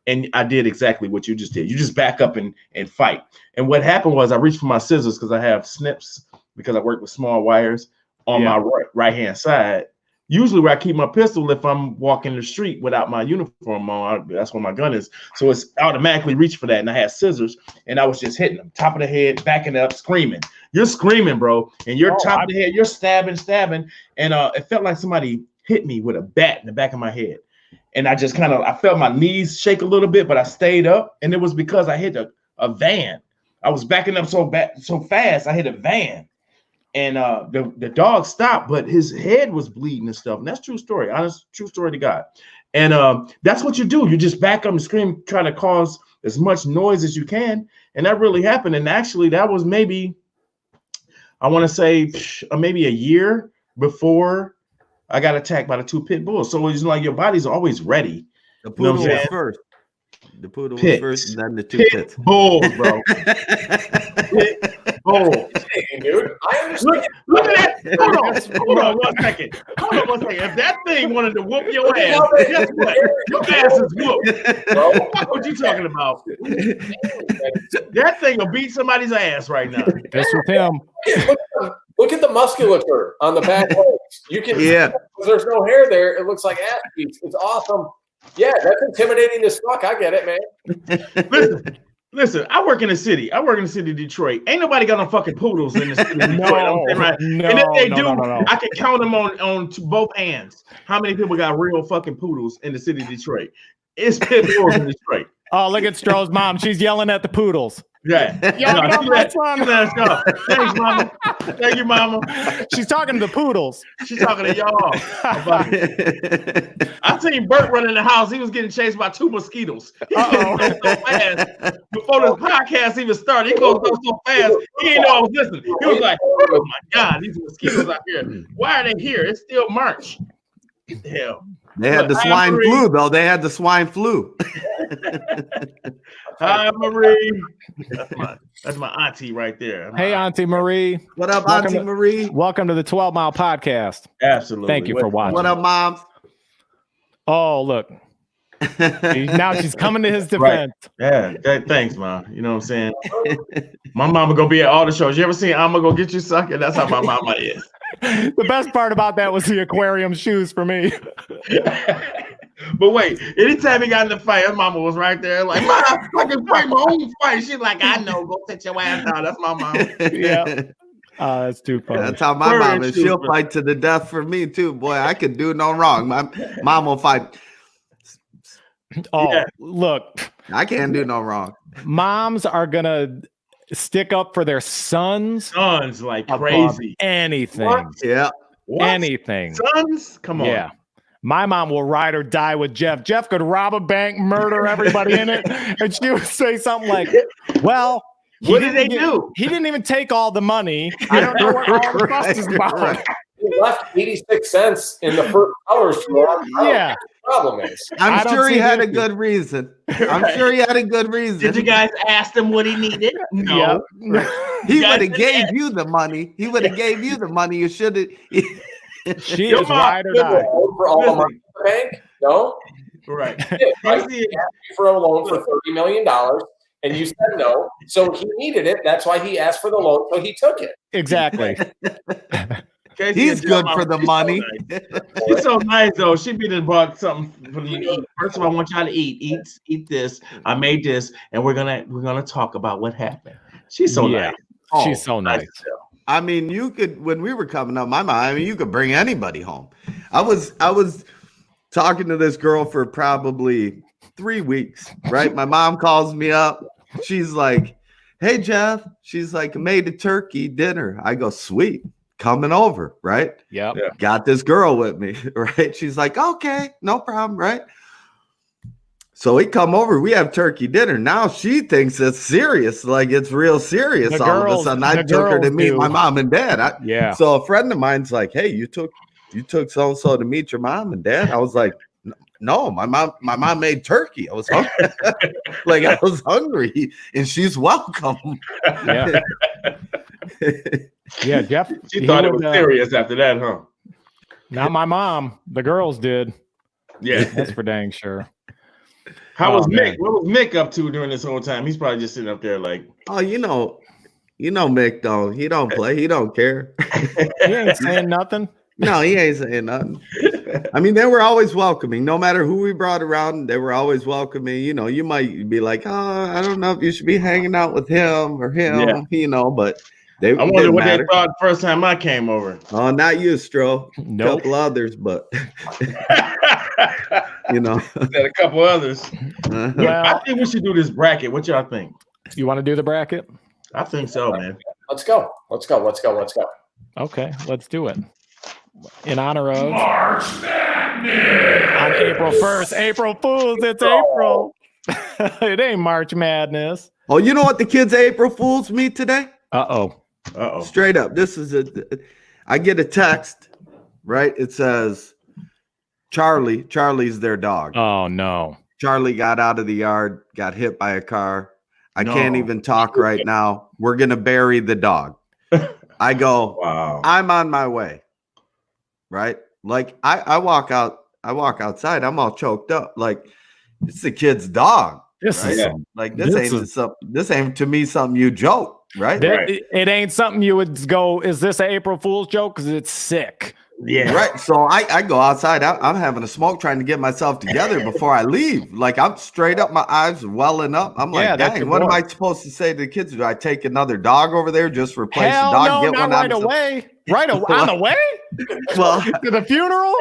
And I did exactly what you just did. You just back up and fight. And what happened was I reached for my scissors because I have snips because I work with small wires on my right hand side. Usually where I keep my pistol if I'm walking the street without my uniform on, that's where my gun is. So it's automatically reach for that. And I had scissors and I was just hitting them, top of the head, backing up, screaming. You're screaming, bro. And you're top of the head, you're stabbing. And it felt like somebody hit me with a bat in the back of my head. And I just I felt my knees shake a little bit, but I stayed up. And it was because I hit a van. I was backing up so fast, I hit a van. And the dog stopped, but his head was bleeding and stuff. And that's true story, honest, true story to God. And that's what you do. You just back up and scream, try to cause as much noise as you can. And that really happened. And actually, that was maybe, I want to say, maybe a year before I got attacked by the two pit bulls. So it's like your body's always ready. The poodle was first. The poodle was first, and then the two pits. Bulls, bro. Pit bulls. Hey, dude, I understand. Look at that. Hold on 1 second. If that thing wanted to whoop your ass, guess what? Your ass is whooped. Bro, what you talking about? That thing will beat somebody's ass right now. That's with him. Look at the musculature on the back legs. You can, there's no hair there. It looks like ass cheeks. It's awesome. Yeah, that's intimidating as fuck. I get it, man. Listen, I work in the city. I work in the city of Detroit. Ain't nobody got no fucking poodles in the city of Detroit. And if they do, I can count them on both hands. How many people got real fucking poodles in the city of Detroit? It's pit bulls in Detroit. Oh, look at Stroh's mom. She's yelling at the poodles. Yeah. Thanks, mama. Thank you, mama. She's talking to the poodles. She's talking to y'all. I seen Bert running the house. He was getting chased by two mosquitoes. So fast. Before the podcast even started, he goes so fast. He didn't know I was listening. He was like, "Oh my God, these mosquitoes out here. Why are they here? It's still March." Hell. They had the swine flu, though. They had the swine flu. Hi, Marie. That's my auntie right there. Hey, Auntie Marie. What up, Auntie Marie? Welcome to the 12 Mile Podcast. Absolutely. Thank you for watching. What up, Moms? Oh, look. Now she's coming to his defense. Right. Yeah. Thanks, Mom. You know what I'm saying? My mama gonna be at all the shows. You ever seen I'ma Go Get You Sucker? That's how my mama is. The best part about that was the aquarium shoes for me. But wait, anytime he got in the fight, his mama was right there, like, "Mom, I can fight my own fight." She's like, "I know, go sit your ass down." That's my mom. Yeah. That's too funny. That's how my mom is. She'll fight to the death for me too. Boy, I could do no wrong. My mom will fight. Oh, look. I can't do no wrong. Moms are gonna stick up for their sons like crazy. Anything. What? Yeah. What? Anything. Sons? Come on. Yeah. My mom will ride or die with Jeff. Jeff could rob a bank, murder everybody in it, and she would say something like, "Well, what did they do? He didn't even take all the money. I don't know what all the fuss is about." left 86 cents in the first dollar store. Yeah. Problem is, I'm I don't sure he see had the a issue. good reason. I'm sure he had a good reason. Did you guys ask him what he needed? No. Yep. He guys would have didn't gave ask. you the money. He would have gave you the money. You should have. She Your is mom ride or Give a die. loan for all the money in the bank? No. Right. He did, right? Casey, He asked you for a loan for $30 million, and you said no. So he needed it. That's why he asked for the loan. So he took it. Exactly. Casey He's and good Joe, for the she's so money. nice. She's so nice though. She be done bought something for me to eat. First of all, I want y'all to eat this. I made this, and we're gonna talk about what happened. She's so Yeah. nice. She's so nice. I mean, you could when we were coming up, my mom. I mean, you could bring anybody home. I was talking to this girl for probably 3 weeks. Right, my mom calls me up. She's like, "Hey Jeff," she's like, "Made a turkey dinner." I go, "Sweet, coming over." Right. Yep. Yeah. Got this girl with me, right? She's like, "Okay, no problem," right? So we come over, we have turkey dinner. Now she thinks it's serious, like it's real serious. The All of a girls- sudden, I the took her to girls meet do. my mom and dad. Yeah. So a friend of mine's like, "Hey, you took so and so to meet your mom and dad?" I was like, "No, my mom made turkey. I was hungry. Like I was hungry, and she's welcome." Yeah. Yeah. Jeff. She he thought it would, was serious after that, huh? Not my mom. The girls did. Yeah. That's for dang sure. How Oh, was man. Mick? What was Mick up to during this whole time? He's probably just sitting up there like, Oh, you know, Mick don't. He don't play. He don't care. He ain't saying nothing. No, he ain't saying nothing. I mean, they were always welcoming. No matter who we brought around, they were always welcoming. You know, you might be like, "Oh, I don't know if you should be hanging out with him or him," Yeah. you know, but they I wonder didn't what matter. they thought the first time I came over. Oh, not you, Stro. Nope. Couple others, but you know. Said a couple others. uh-huh. I Well, think we should do this bracket. What y'all think? you want to do the bracket? I think so, man. Let's go. Let's go. Let's go. Let's go. Okay, let's do it. In honor of March Madness. on April 1st, April Fools. It's April. It ain't March Madness. Oh, you know what the kids April Fools me today? Uh-oh. Uh-oh. Straight up. This is I get a text, right? It says Charlie's their dog. Oh no. Charlie got out of the yard, got hit by a car. I No. can't even talk right now. We're gonna bury the dog. I go, Wow. I'm on my way. Right? Like I walk outside, I'm all choked up. Like it's the kid's dog. This Right? is Yeah. Like This this ain't to me something you joke, right? that, it ain't something you would go, is this an April Fool's joke? Because it's sick. Yeah. Right. So I go outside. I'm having a smoke trying to get myself together before I leave. Like I'm straight up, my eyes welling up. I'm like, Yeah, that's dang, your what am boy. I supposed to say to the kids? Do I take another dog over there, just replace Hell the dog, no, get not one right out? away. Right away. On the way Well, to the funeral?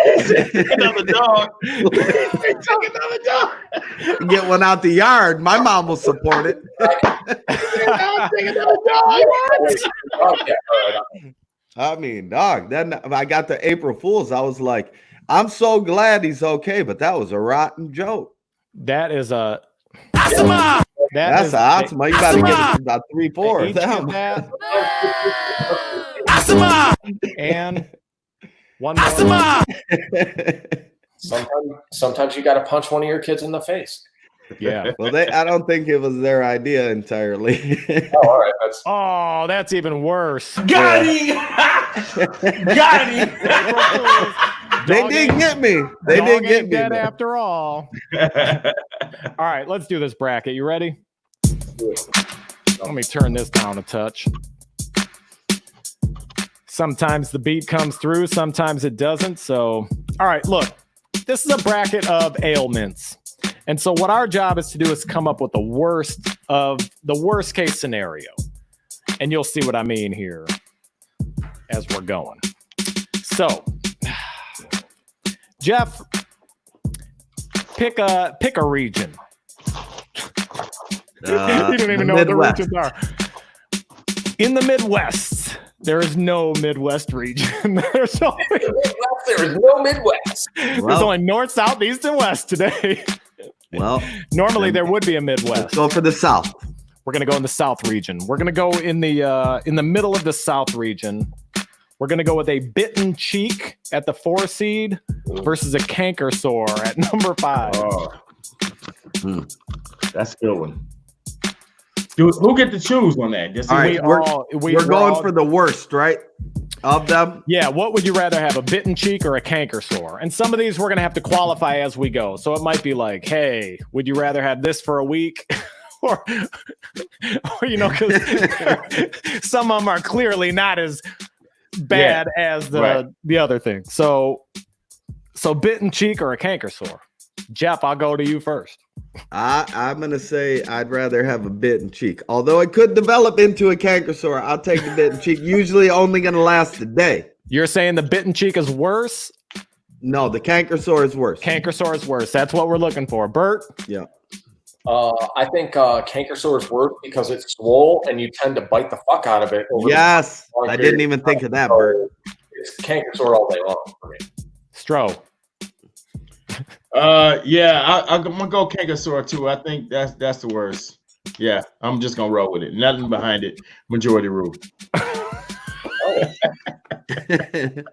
Another dog. Take another dog. get one out the yard. My mom will support it. Take another dog. Okay. All right. I mean, dog. Then I got the April Fools. I was like, I'm so glad he's okay, but that was a rotten joke. That is a That's awesome. You got to get about 3-4 of Each them. of that. And one more. Sometimes you got to punch one of your kids in the face. Yeah. Well, I don't think it was their idea entirely. Oh, all right. That's Oh, that's even worse. Got him. Got him. They did get me. They did get me. Dead though. after all. All right, let's do this bracket. You ready? Let me turn this down a touch. Sometimes the beat comes through, sometimes it doesn't. So, all right, look, this is a bracket of ailments. And so what our job is to do is come up with the worst case scenario. And you'll see what I mean here as we're going. So, Jeff, pick a region. You don't even the know what Midwest. the regions are. In the Midwest, there is no Midwest region. There's only, there is no Midwest. there's Well, only North, South, East, and West today. well, Normally, there would be a let's Midwest. go for the South. We're gonna go in the South region. We're gonna go in the middle of the South region. We're going to go with a bitten cheek at the 4 seed versus a canker sore at number 5. Oh. That's a good one. Who get to choose on that? All right, we're going for the worst, right? Of them? Yeah, what would you rather have, a bitten cheek or a canker sore? And some of these we're going to have to qualify as we go. So it might be like, hey, would you rather have this for a week? or you know, because some of them are clearly not as bad as the other thing. So bitten cheek or a canker sore? Jeff, I'll go to you first. I'm going to say I'd rather have a bitten cheek. Although it could develop into a canker sore, I'll take the bitten cheek. Usually only going to last a day. You're saying the bitten cheek is worse? No, the canker sore is worse. Canker sore is worse. That's what we're looking for. Bert? Yeah. I think canker sore is worse because it's swole and you tend to bite the fuck out of it. Yes. I didn't even think of that, Bert. It's canker sore all day long for me. Stro. I'm gonna go canker sore too. I think that's the worst. Yeah, I'm just gonna roll with it. Nothing behind it. Majority rule. It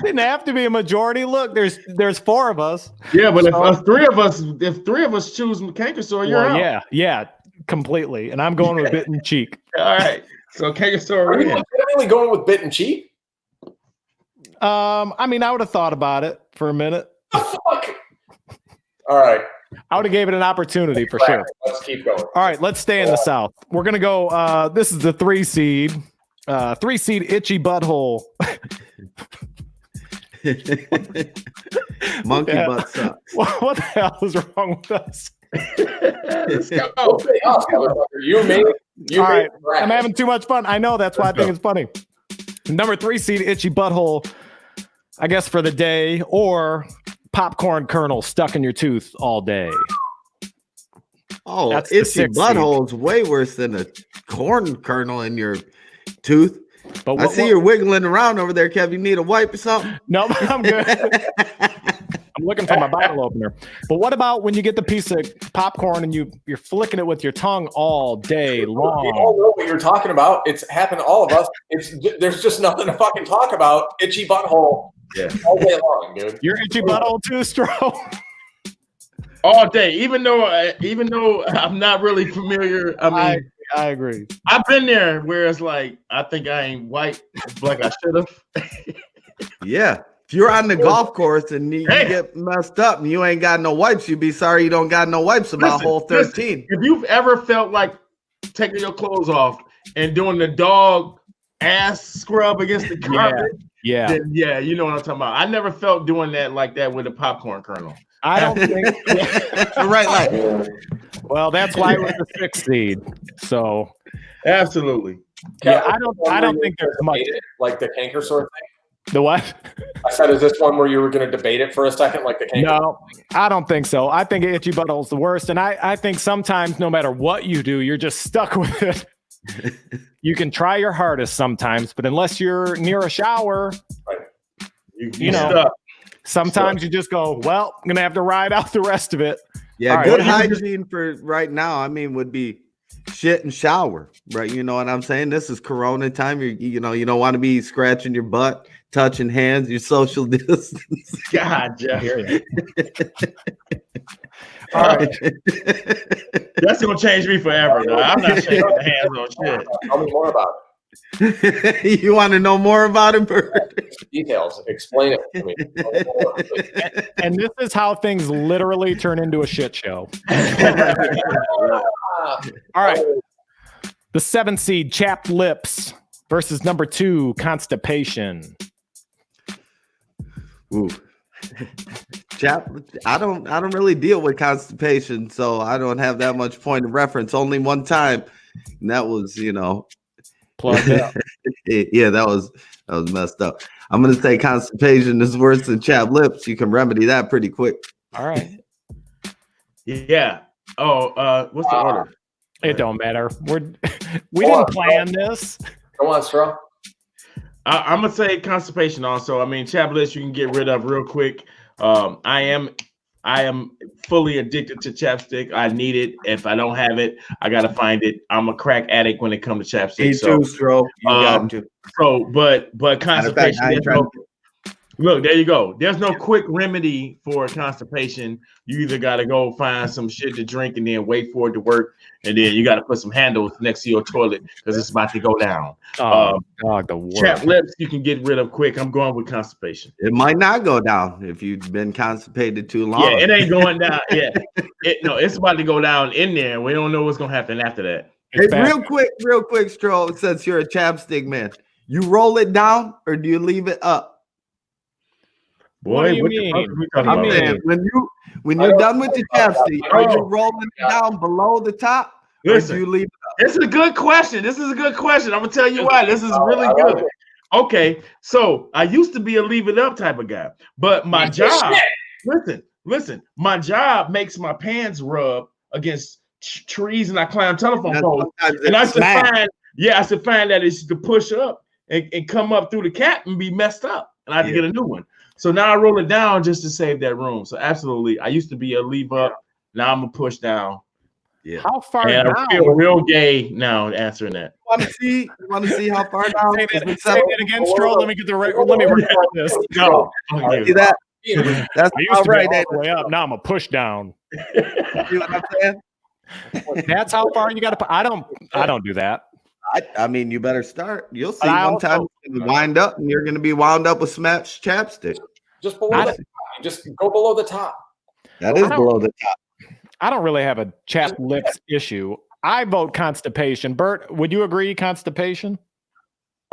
didn't have to be a majority. Look, there's 4 of us. Yeah, but if three of us choose canker sore, you're out. Yeah, completely. And I'm going with bitten cheek. All right. So canker sore. Are you legitimately going with bitten cheek? I mean, I would have thought about it for a minute. Fuck. All right. I would have gave it an opportunity for sure. Let's keep going. All right, let's stay in the South. We're gonna go. This is the 3 seed. 3 seed itchy butthole. Monkey butt sucks. What the hell is wrong with us? Let's go. You made All right, I'm having too much fun. I know, that's why I think it's funny. Number 3 seed itchy butthole, I guess for the day, or popcorn kernel stuck in your tooth all day. Oh, That's the itchy 6 butthole is way worse than a corn kernel in your tooth. But I see you're wiggling around over there, Kev. You need a wipe or something? No, I'm good. I'm looking for my bottle opener. But what about when you get the piece of popcorn and you're flicking it with your tongue all day long? We all know what you're talking about. It's happened to all of us. There's just nothing to fucking talk about. Itchy butthole. Yeah. All day long, dude. You're itchy butthole too, Stro. All day, even though I'm not really familiar. I agree. I've been there where it's like I think I ain't white like I should have. Yeah. If you're on the golf course and you get messed up and you ain't got no wipes, you'd be sorry you don't got no wipes about hole 13. If you've ever felt like taking your clothes off and doing the dog ass scrub against the carpet, then you know what I'm talking about. I never felt doing that like that with a popcorn kernel. I don't think right, like. Well, that's why we're the 6th seed. So absolutely. Yeah, I don't think there's much like the canker sore thing. The what? I said, is this one where you were going to debate it for a second, like the canker? No, I don't think so. I think itchy butthole is the worst, and I think sometimes no matter what you do, you're just stuck with it. You can try your hardest sometimes, but unless you're near a shower, you know, stuck. Sometimes you just go, well, I'm gonna have to ride out the rest of it. Yeah, good hygiene for right now, I mean, would be shit and shower, right? You know what I'm saying? This is Corona time. You don't want to be scratching your butt, touching hands, your social distance. God, Jeff. All right. That's gonna change me forever, though. I'm not shaking the hands on shit. Tell me more about it. You want to know more about it, Bert? Details. Explain it to me. And this is how things literally turn into a shit show. All right. The 7th seed, chapped lips, versus number 2, constipation. Ooh. I don't really deal with constipation, so I don't have that much point of reference. Only one time, and that was, plugged up. Yeah, that was messed up. I'm gonna say constipation is worse than chapped lips. You can remedy that pretty quick. All right. Yeah. Oh, what's the order? It don't matter. We didn't plan this. Go on, Stro. I'm gonna say constipation also. I mean, chapped lips you can get rid of real quick. I I am fully addicted to chapstick. I need it. If I don't have it, I gotta find it. I'm a crack addict when it comes to chapstick. Me too, Stro. You got to. So, but constipation. I ain't trying Look, there you go. There's no quick remedy for constipation. You either got to go find some shit to drink and then wait for it to work, and then you got to put some handles next to your toilet because it's about to go down. Oh, God, the worst. Chapped lips you can get rid of quick. I'm going with constipation. It might not go down if you've been constipated too long. Yeah, it ain't going down. Yeah, it's about to go down in there. We don't know what's gonna happen after that. Hey, real quick, Stro, since you're a chapstick man, you roll it down or do you leave it up? Boy, What do you mean? I'm saying, when you're done with the chapstick, are you rolling it down below the top? Listen, or do you leave it up? this is a good question. I'm gonna tell you why. This is really good. Okay, so I used to be a leave it up type of guy, but my job. Listen. My job makes my pants rub against trees, and I climb telephone poles. And I should find that it's to push up and come up through the cap and be messed up, and I have to get a new one. So now I roll it down just to save that room. So absolutely, I used to be a leave up. Now I'm a push down. Yeah. How far and down? I feel real gay now answering that. You want to see how far down? Say that again, Stroll. Let me get the let me record this. No, See that? That's I used to right. be all the way up. Now I'm a push down. See what I'm saying? That's how far you got to. I don't do that. I mean, you better start. You'll see But one time you wind up, and you're going to be wound up with smashed chapstick. Just below the top. Just go below the top. That is below the top. I don't really have a chapped lips issue. I vote constipation. Bert, would you agree constipation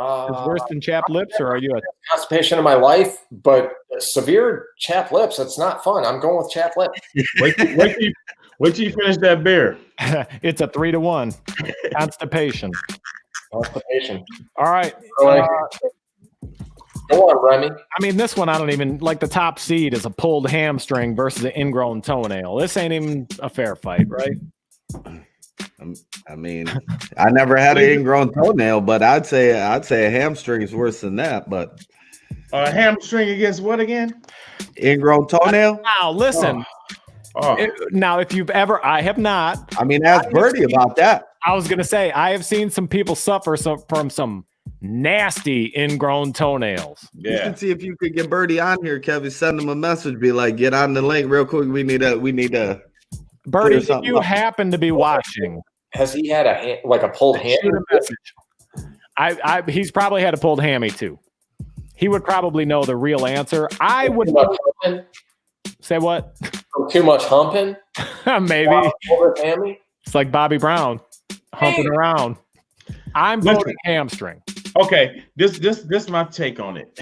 is worse than chapped lips, or are you a Constipation in my life, but severe chapped lips, it's not fun. I'm going with chapped lips. Wait till you finish that beer. It's a 3-1 constipation. Constipation. All right. Go on, Remy. I mean, this one I don't even like. The top seed is a pulled hamstring versus an ingrown toenail. This ain't even a fair fight, right? I mean, I never had an ingrown toenail, but I'd say a hamstring is worse than that. But A hamstring against what again? Ingrown toenail. Now listen. Now, if you've ever, I have not. I mean, ask Birdie about that. I was gonna say I have seen some people suffer from some nasty ingrown toenails. You can see if you could get Birdie on here, Kevin. Send him a message. Be like, get on the link real quick. We need a Birdie, if you happen to be watching, has he had a pulled hammy? Shoot a message. He's probably had a pulled hammy too. He would probably know the real answer. I would say what? Too much humping? Maybe. Hammy? It's like Bobby Brown humping around. I'm voting hamstring. Okay, this my take on it.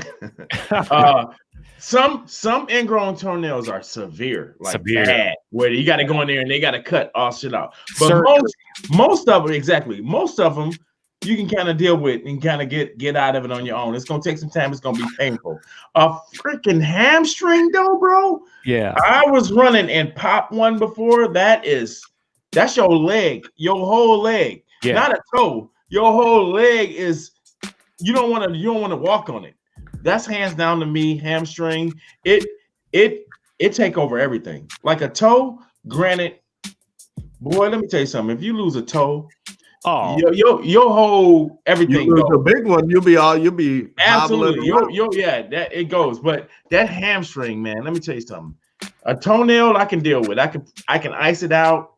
Some ingrown toenails are severe, bad, where you got to go in there and they got to cut all shit out. But most of them, you can kind of deal with and kind of get out of it on your own. It's gonna take some time. It's gonna be painful. A freaking hamstring, though, bro. Yeah, I was running and popped one before. That's your leg, your whole leg, not a toe. Your whole leg is. You don't want to walk on it. That's hands down to me. Hamstring. It take over everything. Like a toe. Granted, boy, let me tell you something. If you lose a toe. Oh, your whole everything. You lose a big one, you'll be absolutely. That it goes. But that hamstring, man, let me tell you something. A toenail I can deal with. I can ice it out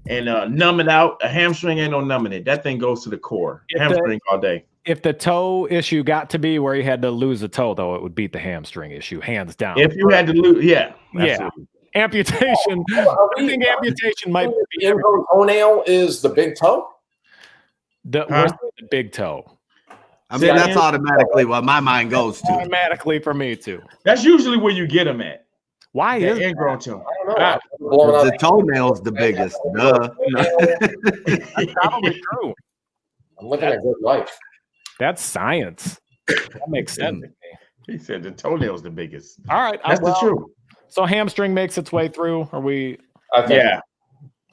and numb it out. A hamstring ain't no numbing it. That thing goes to the core. Hamstring all day. If the toe issue got to be where you had to lose a toe, though, it would beat the hamstring issue, hands down. If you had to lose, absolutely. Amputation. I think amputation might be. The ingrown toenail is the big toe. The big toe. I mean, that's automatically what my mind goes to. Automatically for me too. That's usually where you get them at. Why is ingrown toe? I don't know. The toenail's the biggest. That's probably true. I'm living a good life. That's science. That makes sense. He said the toenail's the biggest. All right, that's the truth. So hamstring makes its way through. Are we? Yeah.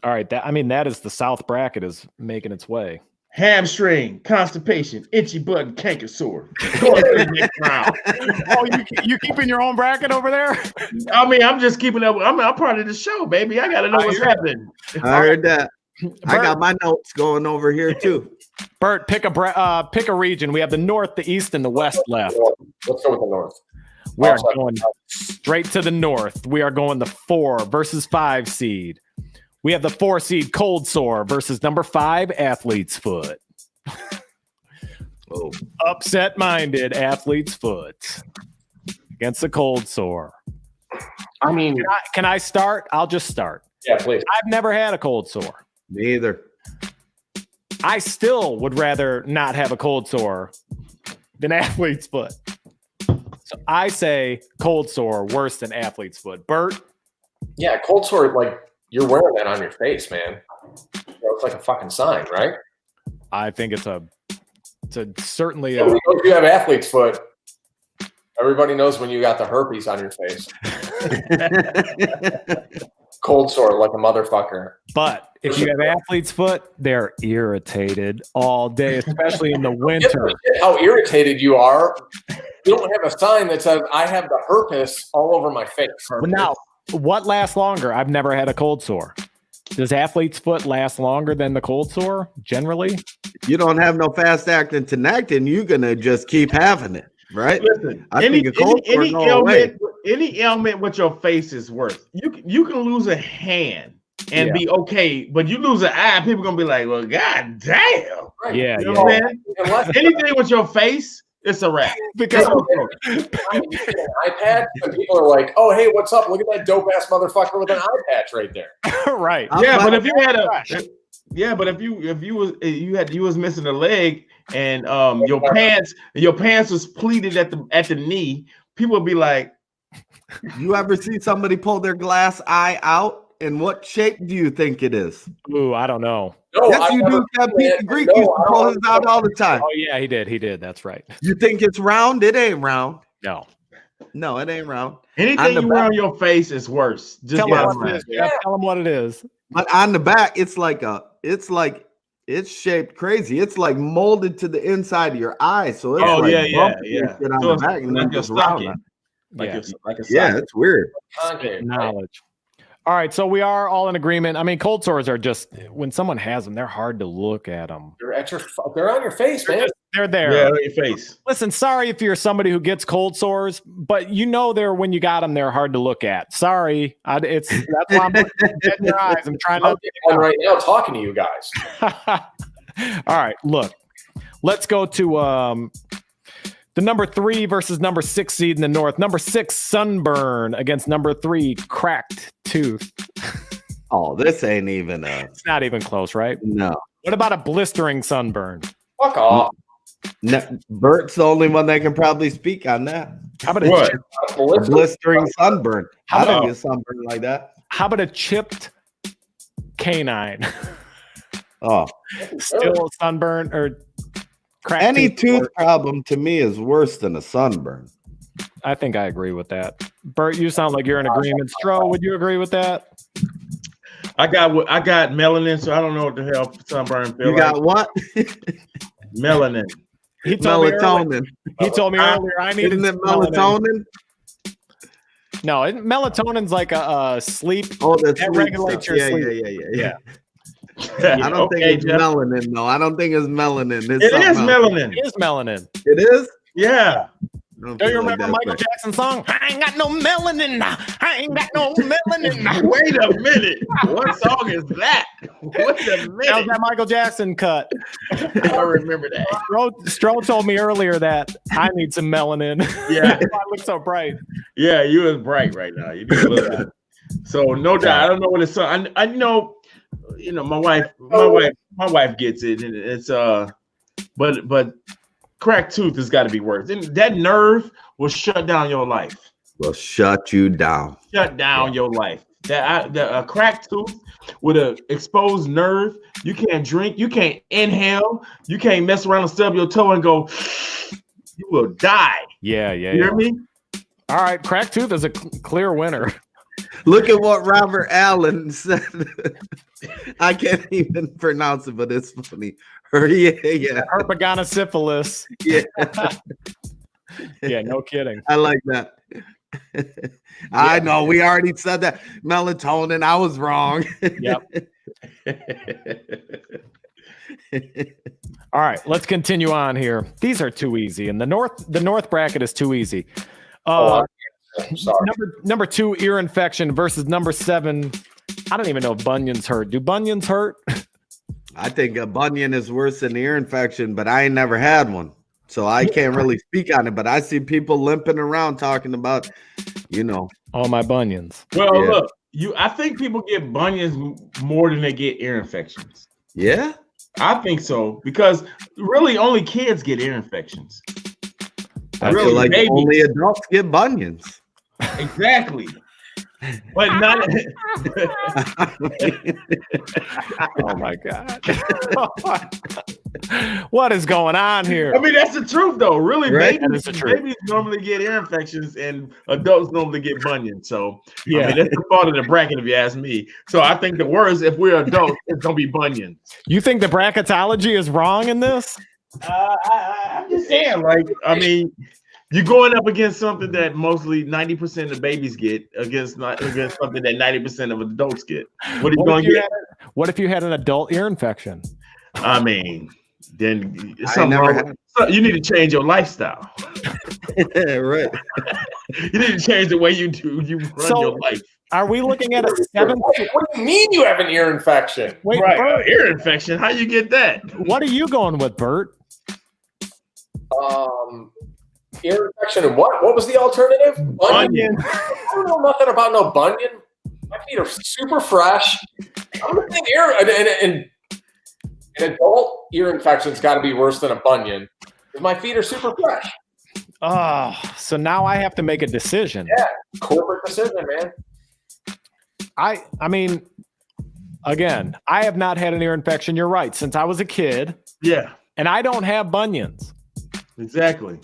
All right. That is the South bracket is making its way. hamstring, constipation, itchy butt, and canker sore. Going to the next round. Oh, you keeping your own bracket over there? I mean, I'm just keeping up. I'm part of the show, baby. I gotta know what's happening. I heard that. I got my notes going over here too. Bert, pick a region. We have the north, the east, and the west left. Let's go with the north. We are going straight to the north. We are going the 4 versus 5 seed. We have the 4 seed Cold Sore versus number 5 Athlete's Foot. Oh. Upset minded Athlete's Foot against the Cold Sore. I mean, Can I start? I'll just start. yeah, please. I've never had a cold sore. Me either. I still would rather not have a cold sore than Athlete's Foot. So I say cold sore worse than Athlete's Foot. Bert? Yeah, cold sore, like you're wearing that on your face, man. It's like a fucking sign, right? I think it's certainly Everybody knows you have athlete's foot. Everybody knows when you got the herpes on your face. Cold sore like a motherfucker. But if you have Athlete's Foot, they're irritated all day, especially in the winter. How irritated you are. You don't have a sign that says, I have the herpes all over my face. Well, now, what lasts longer? I've never had a cold sore. Does Athlete's Foot last longer than the cold sore generally? You don't have no fast acting tenactin, you're gonna just keep having it, right? Listen, think a cold sore go away. any ailment with your face is worse. You can lose a hand and be okay, but you lose an eye, people gonna be like, well, god damn. Right. Yeah, You know what I'm saying? Anything with your face, it's a wrap. Because you get an eye patch, and people are like, "Oh, hey, what's up? Look at that dope ass motherfucker with an eye patch right there." right. Yeah, but if you had you was missing a leg and your pants was pleated at the knee, people would be like, You ever see somebody pull their glass eye out? And what shape do you think it is? Ooh, I don't know. No, Yes, I've you never do. Pete seen the it. Greek No, used to I pull don't his out all the time. Oh yeah, he did. That's right. You think it's round? It ain't round. No. No, it ain't round. anything the you wear back. on your face is worse. Just Tell get him out what of it is. it. Yeah, tell him what it is. But on the back, it's shaped crazy. It's like molded to the inside of your eye. So it's Oh, like yeah. bumpy and shit on So the it's back and like then your just round. stocking. Yeah. Like a Yeah, socket. it's weird. Concave, right? Knowledge. All right, so we are all in agreement. I mean, cold sores are just when someone has them, they're hard to look at them. They're on your face, man. They're there. Yeah, on your face. Listen, sorry if you're somebody who gets cold sores, but you know they're when you got them, they're hard to look at. Sorry, that's why I'm looking dead in your eyes. I'm trying I'm not. right now talking to you guys. All right, look, let's go to the number 3 versus number 6 seed in the north. Number 6 Sunburn against number 3 Cracked Tooth. Oh, this ain't even It's not even close, right? no. What about a blistering sunburn? Fuck off. No. Bert's the only one that can probably speak on that. How about What? A blistering sunburn. How I don't about- get sunburn like that. How about a chipped canine? Oh, Still sunburn or cracked any tooth? tooth problem to me is worse than a sunburn. I think I agree with that. Bert, you sound like you're in agreement. Stro, would you agree with that? I got melanin, so I don't know what the hell sunburn feel You like. got what? Melanin. He told me earlier, Melatonin. he told me earlier I needed Isn't it some melatonin? No, melatonin's like a sleep. Oh, that's That sleep regulates stuff. your Yeah, sleep. yeah. I don't think it's Jeff. melanin, though. I don't think it's melanin. It's It is something else. melanin. It is melanin. It is? Yeah. I don't Do feel you like remember that's Michael right. Jackson's song? I ain't got no melanin now. I ain't got no melanin now. Wait a minute. What song is that? Wait a That was minute. that Michael Jackson cut. I remember that. Stro told me earlier that I need some melanin. Yeah. That's why I look so bright. Yeah, you is bright right now. You do look good. So no doubt, I don't know what it's. I know, my wife gets it, and it's but cracked tooth has got to be worse. And that nerve will shut down your life. Will shut you down. Shut down your life. A cracked tooth with an exposed nerve, you can't drink, you can't inhale, you can't mess around and stub your toe and go. You will die. Yeah. You hear me? All right, cracked tooth is a clear winner. Look at what Robert Allen said. I can't even pronounce it, but it's funny. Yeah. Herpagonosyphilis. Yeah. Yeah, no kidding. I like that. I know we already said that. Melatonin. I was wrong. Yep. All right, let's continue on here. These are too easy, and the north bracket is too easy. I'm sorry. Number 2, ear infection versus number 7. I don't even know if bunions hurt. Do bunions hurt? I think a bunion is worse than ear infection, but I ain't never had one. So I can't really speak on it, but I see people limping around talking about, Oh, my bunions. Well, Yeah. look, I think people get bunions more than they get ear infections. Yeah. I think so because really only kids get ear infections. I Really, feel like babies. only adults get bunions. Exactly. But not. Oh my God. What is going on here? I mean, that's the truth, though. Really, Right? That is the truth. babies normally get ear infections, and adults normally get bunions. So, Yeah. I mean, that's the fault of the bracket, if you ask me. So, I think the worst, if we're adults, it's gonna be bunions. You think the bracketology is wrong in this? I'm just saying, like, I mean, you're going up against something that mostly 90% of babies get against something that 90% of adults get. What are you going to get? What if you had an adult ear infection? I mean, then I never you need to change your lifestyle. Right. You need to change the way you run your life. Are we looking at a 7? What do you mean you have an ear infection? Wait, Right, Bert, ear infection. How you get that? what are you going with, Bert? Ear infection and what? What was the alternative? Bunion. I don't know nothing about no bunion. My feet are super fresh. I'm gonna think an adult ear infection's got to be worse than a bunion because my feet are super fresh. Oh, so now I have to make a decision. Yeah, corporate decision, man. I mean, again, I have not had an ear infection. You're right, since I was a kid, Yeah, and I don't have bunions. exactly.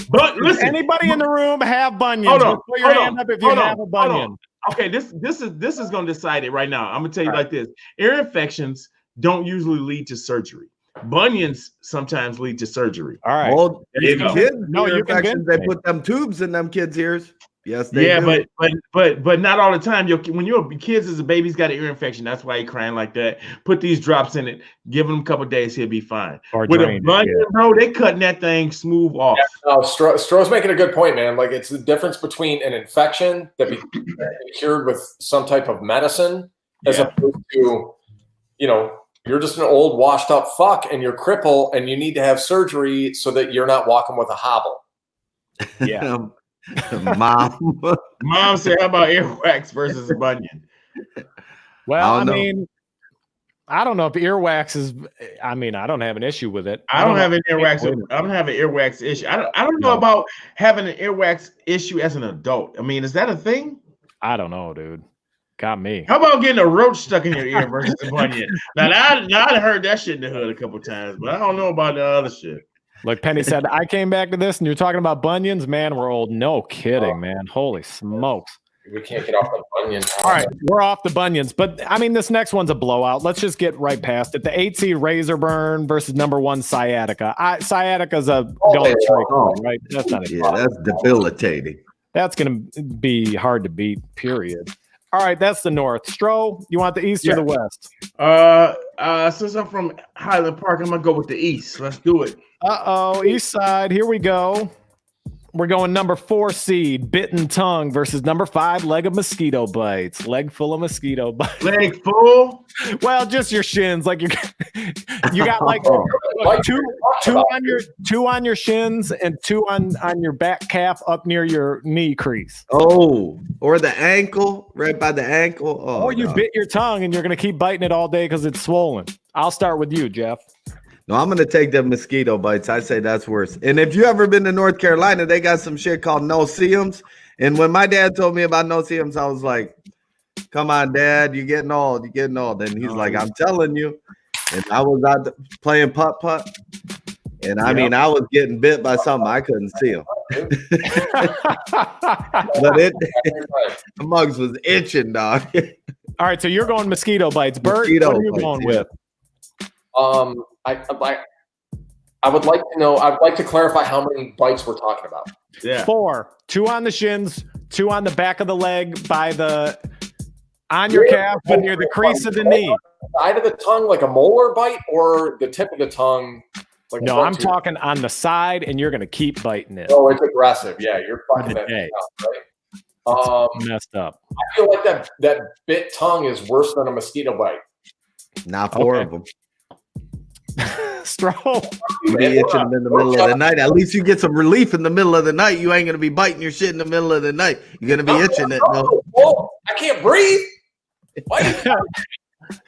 But listen, Anybody in the room have bunions? Hold on, Put your hold hand on, up if you hold on, have a hold bunion. on. Okay, this is going to decide it right now. I'm going to tell you like this: ear infections don't usually lead to surgery. Bunions sometimes lead to surgery. All right. Well, There you go. kids, No, ear you infections, convinced they me. put them tubes in them kids' ears. Yes, they Yeah, do. but not all the time. When your kids as a baby's got an ear infection, that's why he crying like that. Put these drops in it. Give him a couple days, he'll be fine. Or With a drained, bunion, yeah. bro, they cutting that thing smooth off. No, Stroh's making a good point, man. Like it's the difference between an infection that be cured with some type of medicine, as Yeah. opposed to, you're just an old washed up fuck and you're crippled and you need to have surgery so that you're not walking with a hobble. Yeah. Mom. Mom said, "How about earwax versus a bunion?" Well, I I don't know. mean, I don't know if earwax is. I mean, I don't have an issue with it. I don't have an earwax. Wait a I don't have an earwax issue. I don't know about having an earwax issue as an adult. I mean, is that a thing? I don't know, dude. Got me. How about getting a roach stuck in your ear versus a bunion? Now I heard that shit in the hood a couple times, but I don't know about the other shit. Like Penny said, I came back to this and you're talking about bunions. Man, we're old. No kidding, man. Holy smokes. We can't get off the bunion. All right, we're off the bunions. But I mean, this next one's a blowout. Let's just get right past it. The 8 seed Razor Burn versus number 1 Sciatica. Sciatica's a going straight, right? That's not a Yeah, that's debilitating. That's going to be hard to beat, period. All right, that's the North. Stro, you want the East or the West? Since I'm from Highland Park, I'm gonna go with the East. Let's do it. Uh-oh, East side. Here we go. We're going number 4 seed, Bitten Tongue versus number 5, Leg of Mosquito Bites. Leg full of mosquito bites. Leg full. Well, just your shins. Like you got like two on your shins and 2 on your back calf up near your knee crease. Oh, or the ankle, right by the ankle. Oh, Or you no. bit your tongue and you're gonna keep biting it all day because it's swollen. I'll start with you, Jeff. No, I'm gonna take the mosquito bites. I say that's worse. And if you ever been to North Carolina, they got some shit called no-see-ums. And when my dad told me about no-see-ums, I was like, "Come on, Dad, you're getting old. You're getting old." And he's like, "I'm telling you." And I was out playing putt-putt, and I mean, I was getting bit by something I couldn't see him. dude. But the mugs was itching, dog. All right, so you're going mosquito bites. Bert, Mosquito what are you bites, going yeah. with? I would like to know. I'd like to clarify how many bites we're talking about. Yeah. 4, 2 on the shins, 2 on the back of the leg on your calf, but near the crease of the knee. Side of the tongue, like a molar bite, or the tip of the tongue. Like No, I'm talking on the side, and you're going to keep biting it. Oh, it's aggressive. Yeah, you're fucking that Hey. up, right? Messed up. I feel like that bit tongue is worse than a mosquito bite. Not 4 of them. Stroll. You be itching in the middle of the night. At least you get some relief in the middle of the night. You ain't gonna be biting your shit in the middle of the night. You're gonna be itching it. No. Oh, I can't breathe. Bite.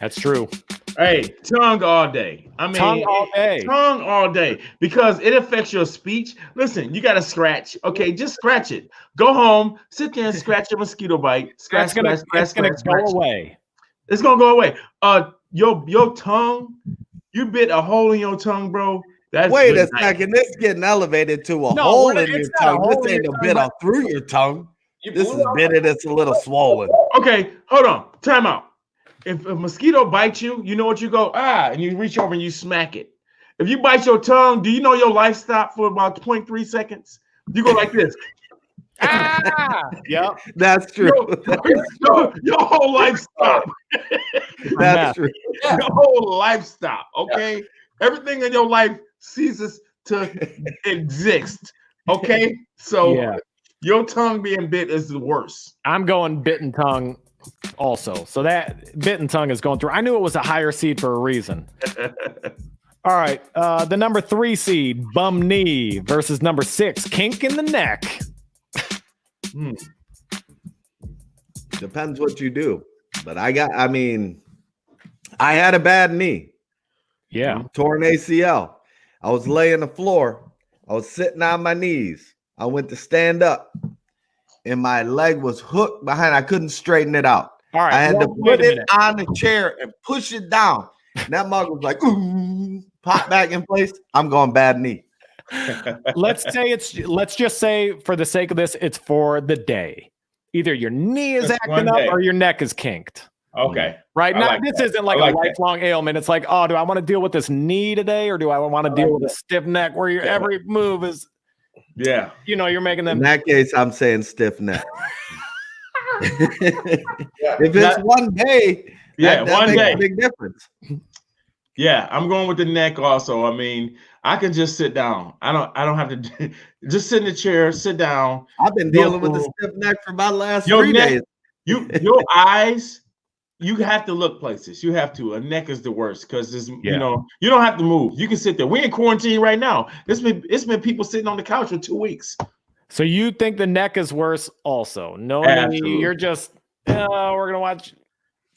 That's true. Hey, tongue all day. I mean, Tongue all day. Tongue all day because it affects your speech. Listen, you got to scratch. Okay, just scratch it. Go home, sit there and scratch your mosquito bite. Scratch, It's gonna go away. It's gonna go away. Your tongue. You bit a hole in your tongue, bro. That's Wait good a night. second. This getting elevated to a No, hole what- in your it's not a tongue. hole This in ain't a your bit tongue, all through your tongue. You This blew is out bit that's a little swollen. Okay, hold on. Time out. If a mosquito bites you, you know what you go, and you reach over and you smack it. If you bite your tongue, do you know your life stop for about 0.3 seconds? You go like this. Yep. That's true. Your whole life stop. That's true. Your whole life stop. Okay. Everything in your life ceases to exist. Okay. So Yeah. your tongue being bit is the worst. I'm going bitten tongue also. So that bitten tongue is going through. I knew it was a higher seed for a reason. All right. The number 3 seed, bum knee, versus number 6, kink in the neck. Depends what you do. But I had a bad knee. Yeah. Torn ACL. I was laying the floor. I was sitting on my knees. I went to stand up, and my leg was hooked behind. I couldn't straighten it out. All right. I had to wait put a it minute. on the chair and push it down. And that mug was like, ooh, pop back in place. I'm going bad knee. Let's just say for the sake of this, it's for the day. Either your knee is Just acting one up day. or your neck is kinked. Okay. Right? I Now, like this that. isn't like I like a that. lifelong ailment. It's like, oh, do I want to deal with this knee today, or do I want to deal with a stiff neck where your every move is, Yeah. you're making In them. that case, I'm saying stiff neck. Yeah. If it's one day, Yeah, that one makes day. a big difference. Yeah, I'm going with the neck also. I mean, I can just sit down. I don't have to just sit in the chair, sit down. I've been dealing with the stiff neck for about the last 3 days. Your eyes, you have to look places. You have to. A neck is the worst because you don't have to move. You can sit there. We're in quarantine right now. It's been people sitting on the couch for 2 weeks. So you think the neck is worse also? No, Absolutely. you're just, we're gonna watch.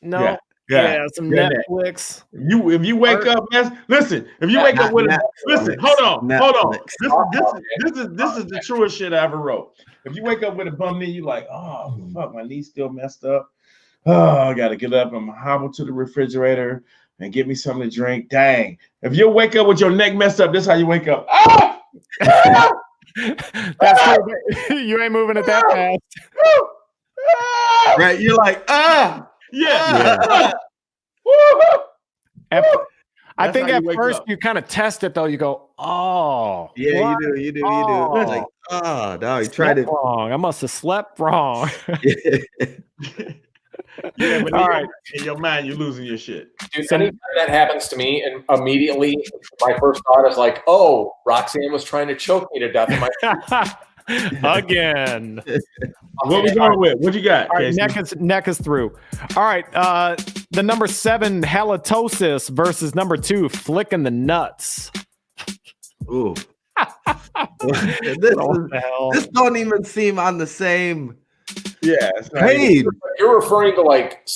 No, Yeah. some Yeah. Netflix. If you wake up, listen. If you wake up with listen, hold on. This is the truest shit I ever wrote. If you wake up with a bum knee, you like, oh fuck, my knee's still messed up. Oh, I gotta get up and hobble to the refrigerator and get me something to drink. Dang. If you wake up with your neck messed up, this is how you wake up. Ah! Ah! That's true. You ain't moving it that fast. Ah! Right? You're like, Yeah. Woo-hoo! I That's think how at you wake first up. you kind of test it though. You go, oh, yeah, what? you do. Oh. Like, no, you tried Slept it. wrong. I must have slept wrong. Yeah, but All right. in your mind, you're losing your shit. Dude, anytime that happens to me, and immediately my first thought is like, "Oh, Roxanne was trying to choke me to death." In my Again. What we going with? What you got? All right, Casey? neck is through. All right, the number 7 halitosis versus number 2 flicking the nuts. Ooh. What the hell? This don't even seem on the same Yeah. it's not page. You're referring to like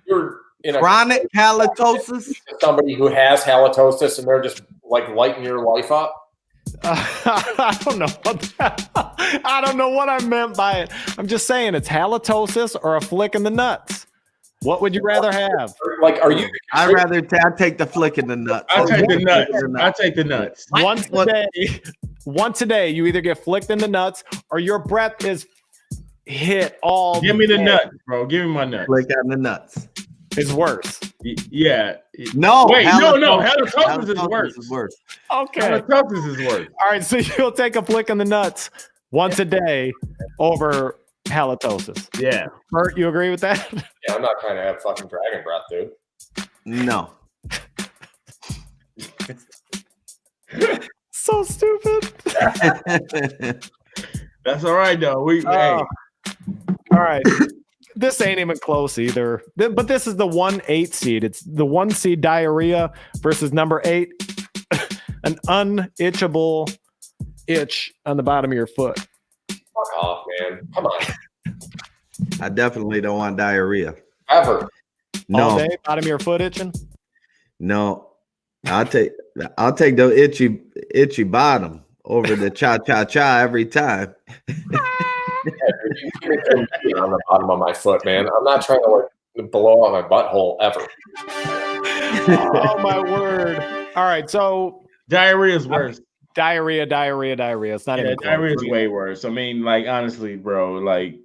you're in a Chronic halitosis. somebody who has halitosis, and they're just like lighting your life up. I don't know I don't know what I meant by it. I'm just saying it's halitosis or a flick in the nuts. What would you rather have? Like, are you? I'd rather take the flick in the nuts. I take the nuts. I take the nuts. Once a day. once a day, you either get flicked in the nuts or your breath is hit all. Give me the day. nut, bro. Give me my nuts. Flick on the nuts. It's worse. Yeah. No. Wait, no. Halitosis Halitosis is worse. Okay. Halitosis is worse. All right. So you'll take a flick in the nuts once a day over halitosis. Yeah. Bert, you agree with that? Yeah, I'm not trying to have fucking dragon breath, dude. No. So stupid. That's all right, though. Hey. All right. This ain't even close either. But this is the 1-8 seed. It's the 1 seed diarrhea versus number 8, an unitchable itch on the bottom of your foot. Fuck off, man. Come on. I definitely don't want diarrhea. Ever. No. All day, bottom of your foot itching? No. I'll take the itchy bottom over the cha every time. On the bottom of my foot, man. I'm not trying to like blow out my butthole ever. Oh my word. All right, so Diarrhea is worse. diarrhea. It's not even close. Diarrhea is way worse. I mean, like, honestly, bro, like,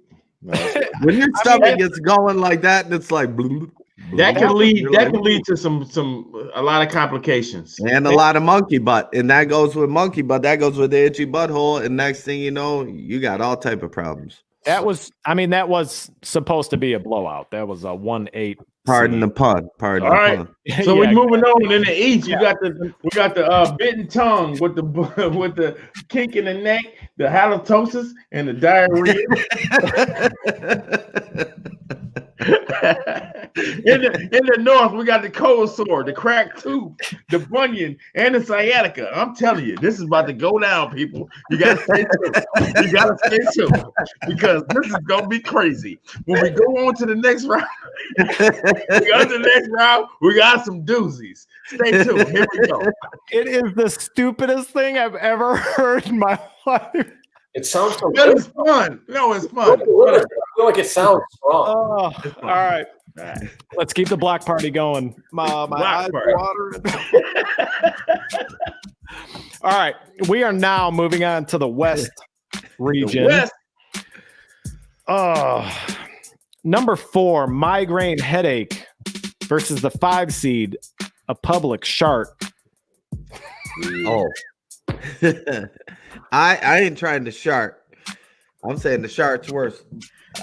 no. When your stomach gets going like that, and it's like that can lead to a lot of complications and a lot of monkey butt, and that goes with monkey butt. That goes with the itchy butthole, and next thing you know, you got all type of problems. That was supposed to be a blowout. That was a 1-8. Pardon the pun. Pardon All the right. pun. So Yeah. we're moving on in the East. We got the bitten tongue with the kink in the neck, the halitosis, and the diarrhea. in the North, we got the cold sore, the cracked tooth, the bunion, and the sciatica. I'm telling you, this is about to go down, people. You gotta stay tuned. You gotta stay tuned because this is gonna be crazy. When we go on to the next round, we got some doozies. Stay tuned. Here we go. It is the stupidest thing I've ever heard in my life. It sounds so But good. it's fun. No, it's I fun. feel like it sounds strong. Oh, all right. Let's keep the block party going. My Block eyes party. watering. All right. We are now moving on to the West region. West. Number 4, migraine headache versus the 5 seed, a public shart. Oh. I ain't trying to shart. I'm saying the shart's worse.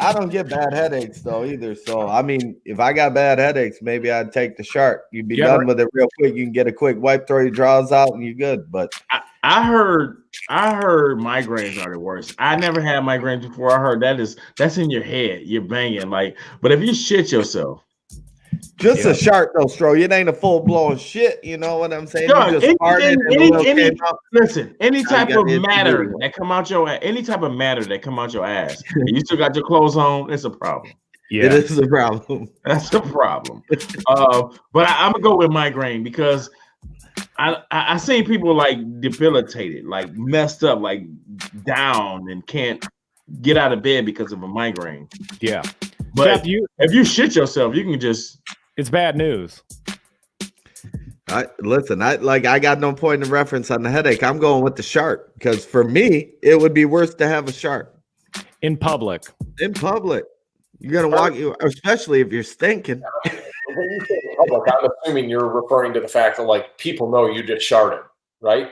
I don't get bad headaches though either. So I mean, if I got bad headaches, maybe I'd take the shart. You'd be done with it real quick. You can get a quick wipe, throw your drawers out, and you're good. But I heard migraines are the worst. I never had migraines before. I heard that's in your head. You're banging like. But if you shit yourself, just a shart though, Stro. It ain't a full blown shit. You know what I'm saying? Dog, You just farted and the little came out. listen, any type got of the matter itchy that come out your ass, any type of matter that come out your ass, and you still got your clothes on, it's a problem. It is a problem. That's a problem. But I'm gonna go with migraine because I seen people like debilitated, like messed up, like down and can't get out of bed because of a migraine. Yeah. But Jeff, if you shit yourself, you can just. it's bad news. I got no point of reference on the headache. I'm going with the shart because for me, it would be worse to have a shart In public. in public. You're gonna walk, especially if you're stinking. When you say public, I'm assuming you're referring to the fact that like people know you just sharted, right?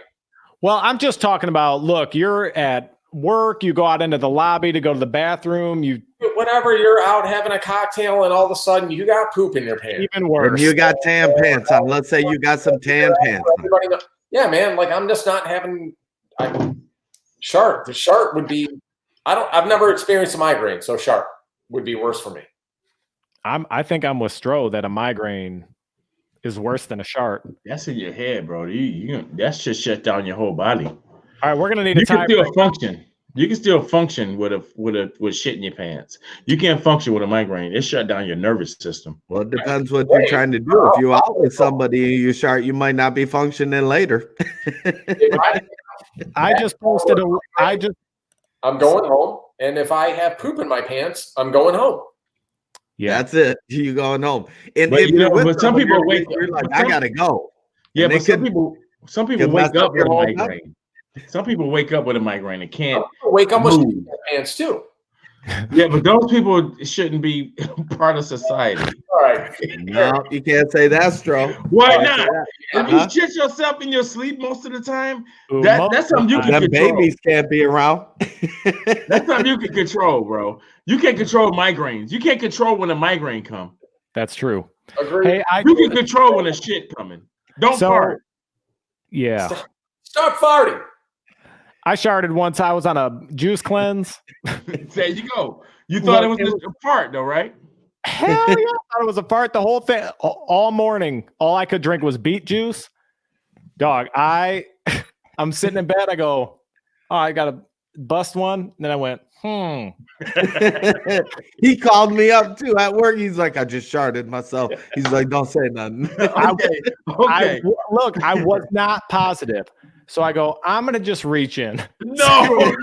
Well, I'm just talking about, look, you're at work, you go out into the lobby to go to the bathroom, you Whenever you're out having a cocktail and all of a sudden you got poop in your pants. even worse. And you got tan pants on. Let's say you got some tan pants on. Everybody knows- Yeah, man. Like I'm just not having shart. The shart would be. I've never experienced a migraine, so shart would be worse for me. I think I'm with Stro that a migraine is worse than a shart. That's in your head, bro. That's just shut down your whole body. All right, we're gonna need a You can time. still function. You can still function with shit in your pants. You can't function with a migraine. It shut down your nervous system. Well, it depends what you're trying to do. If you're out with somebody and you shart, you might not be functioning later. I just posted I'm going home, and if I have poop in my pants, I'm going home. Yeah. That's it. You going home. And But if you you're know, with but some somebody, people wake you're up. like, but I some- gotta go. Yeah, And but they some could- people could wake mess up up your with a whole night. migraine. Some people wake up with a migraine and can't Wake up with move. pants too. Yeah, but those people shouldn't be part of society. All right. No, you can't say that, Stro. Why not? If you Huh? shit yourself in your sleep most of the time, Ooh, that's something you can Them control. babies can't be around. That's something you can control, bro. You can't control migraines. You can't control when a migraine comes. That's true. Agree. Hey, You can control when a shit coming. Don't fart. Yeah. Stop farting. I sharded once. I was on a juice cleanse. There you go. You thought Look, it was a fart, though, right? Hell yeah. I thought it was a fart the whole thing. All morning, all I could drink was beet juice. Dog, I'm sitting in bed. I go, oh, I got to bust one. And then I went, He called me up too at work. He's like, I just sharded myself. He's like, don't say nothing. Okay. Look, I was not positive. So I go, I'm going to just reach in. No,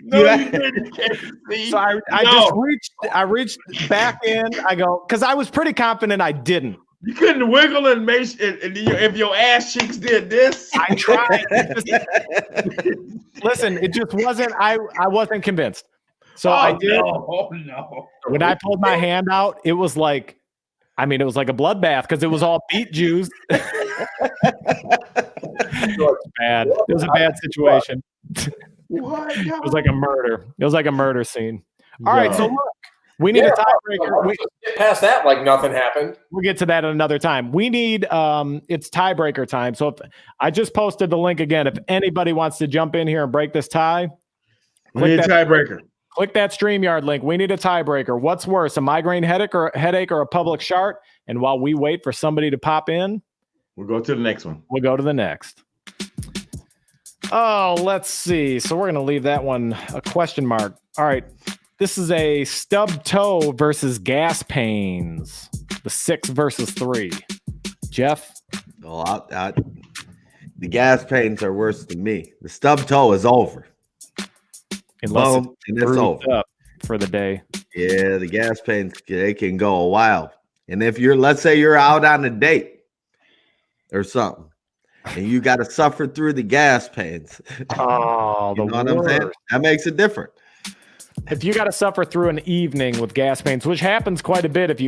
Yeah. you didn't. Casey. So I reached back in. I go, because I was pretty confident I didn't. You couldn't wiggle and make if your ass cheeks did this. I tried. Listen, it just wasn't. I wasn't convinced. So I did. No. When I pulled my hand out, it was like, it was like a bloodbath because it was all beet juice. Bad. It was a bad situation. What? It was like a murder. It was like a murder scene. All right, so look, we need a tiebreaker. Get past that like nothing happened. We'll get to that at another time. We need it's tiebreaker time. So if I just posted the link again. If anybody wants to jump in here and break this tie, We need a tiebreaker. click that StreamYard link. We need a tiebreaker. What's worse, a migraine headache or a public shart? And while we wait for somebody to pop in, We'll go to the next one. we'll go to the next. Oh, let's see. So we're going to leave that one a question mark. All right. This is a stub toe versus gas pains. The 6 versus 3. Jeff? Oh, the gas pains are worse than me. The stub toe is over. Unless Boom, and it's bruised over. up for the day. Yeah, the gas pains, they can go a while. And if let's say you're out on a date or something, and you got to suffer through the gas pains. Oh, You know what I'm saying? That makes it different. If you got to suffer through an evening with gas pains, which happens quite a bit if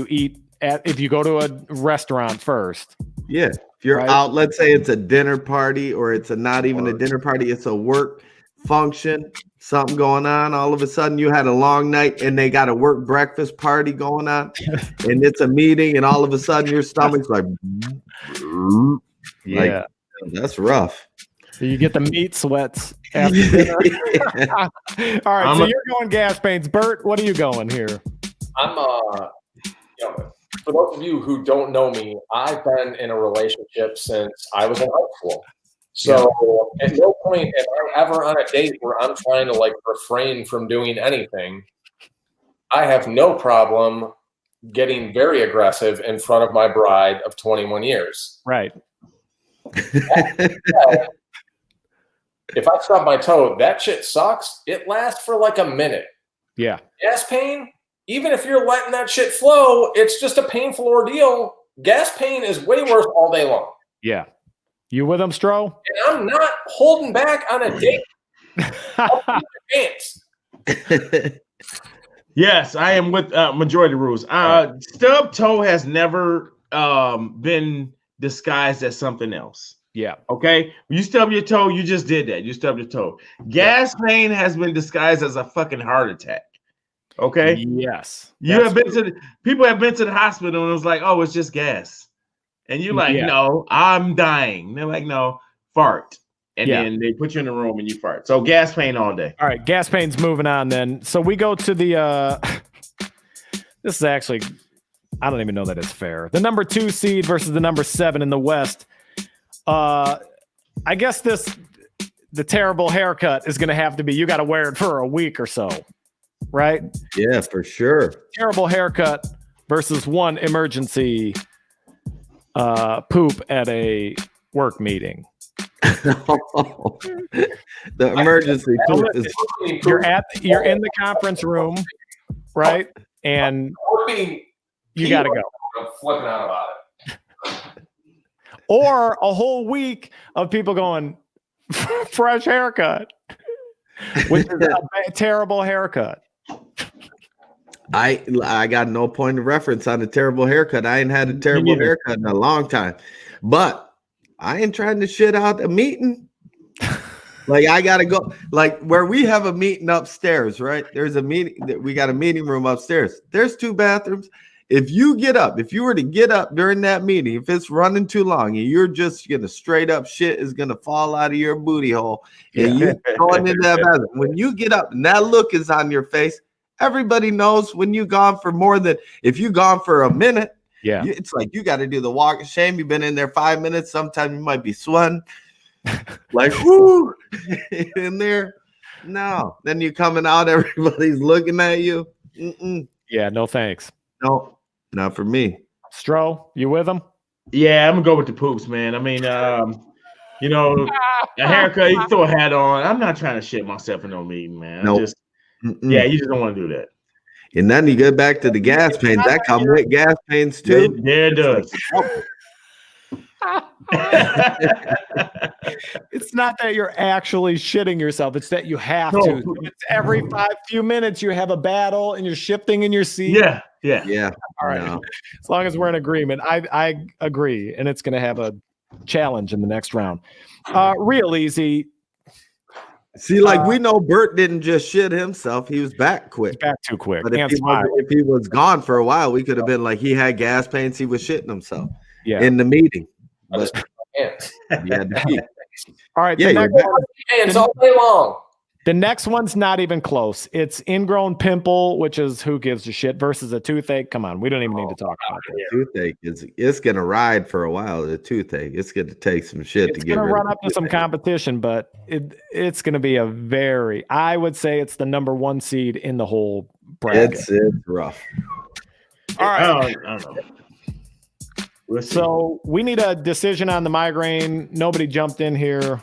you go to a restaurant first. Yeah. If you're Right. out, let's say it's a dinner party or it's not even a dinner party, it's a work function, something going on. All of a sudden you had a long night and they got a work breakfast party going on and it's a meeting and all of a sudden your stomach's like, Yeah. that's rough. So you get the meat sweats after dinner. All right, so you're going gas pains. Bert, what are you going here? I'm for those of you who don't know me, I've been in a relationship since I was in high school. So at no point am I ever on a date where I'm trying to like refrain from doing anything. I have no problem getting very aggressive in front of my bride of 21 years. Right. If I stub my toe, that shit sucks. It lasts for like a minute. Yeah. Gas pain, even if you're letting that shit flow, it's just a painful ordeal. Gas pain is way worse all day long. Yeah. You with them, Stro? And I'm not holding back on a date. Yes, I am with majority rules. Stub toe has never been disguised as something else. Yeah. Okay. When you stub your toe, you just did that. You stubbed your toe. Gas pain has been disguised as a fucking heart attack. Okay. Yes. People have been to the hospital and it was like, oh, it's just gas. And you're like, no, I'm dying. They're like, no, fart. And then they put you in the room and you fart. So gas pain all day. All right, gas pain's moving on then. So we go to the this is actually, I don't even know that it's fair. The number 2 seed versus the number 7 in the West. I guess the terrible haircut is gonna have to be, you gotta wear it for a week or so, right? Yeah, for sure. Terrible haircut versus one emergency poop at a work meeting. The emergency poop is You're in the conference room, right? And you got to go. I'm flipping out about it. Or a whole week of people going, fresh haircut, which is a terrible haircut. I got no point of reference on a terrible haircut. I ain't had a terrible haircut in a long time. But I ain't trying to shit out a meeting. Like I gotta go, like where we have a meeting upstairs, right? There's a meeting that we got a meeting room upstairs. There's 2 bathrooms. If you were to get up during that meeting, if it's running too long and you're just gonna straight up shit is gonna fall out of your booty hole and you're going into that bathroom. When you get up and that look is on your face, everybody knows when you gone for more than if you gone for a minute. Yeah, it's like you got to do the walk of shame. You've been in there 5 minutes. Sometimes you might be sweating. Like, whoo, in there. No. Then you're coming out, everybody's looking at you. Yeah, no thanks. No, not for me. Stro, you with him? Yeah, I'm gonna go with the poops, man. I mean, you know, a haircut, you throw a hat on. I'm not trying to shit myself in no meeting, man. Nope. Yeah, you just don't want to do that. And then you get back to the gas pains. That come with gas pains too. Yeah, it does. It's not that you're actually shitting yourself. It's that you have to. It's every few minutes you have a battle and you're shifting in your seat. Yeah. All right. No. As long as we're in agreement, I agree. And it's going to have a challenge in the next round. Real easy. See, like we know Bert didn't just shit himself. He was back quick. Back too quick. But if he was gone for a while, we could have been like he had gas pains. He was shitting himself in the meeting. But, all right. Yeah, hands all day long. The next one's not even close. It's ingrown pimple, which is who gives a shit, versus a toothache. Come on, we don't even need to talk about it. Toothache it's gonna ride for a while. The toothache, it's gonna take some shit to get rid of. It's gonna run up to some competition, but it's gonna be I would say it's the number 1 seed in the whole bracket. It's rough. All right. I don't know. So we need a decision on the migraine. Nobody jumped in here.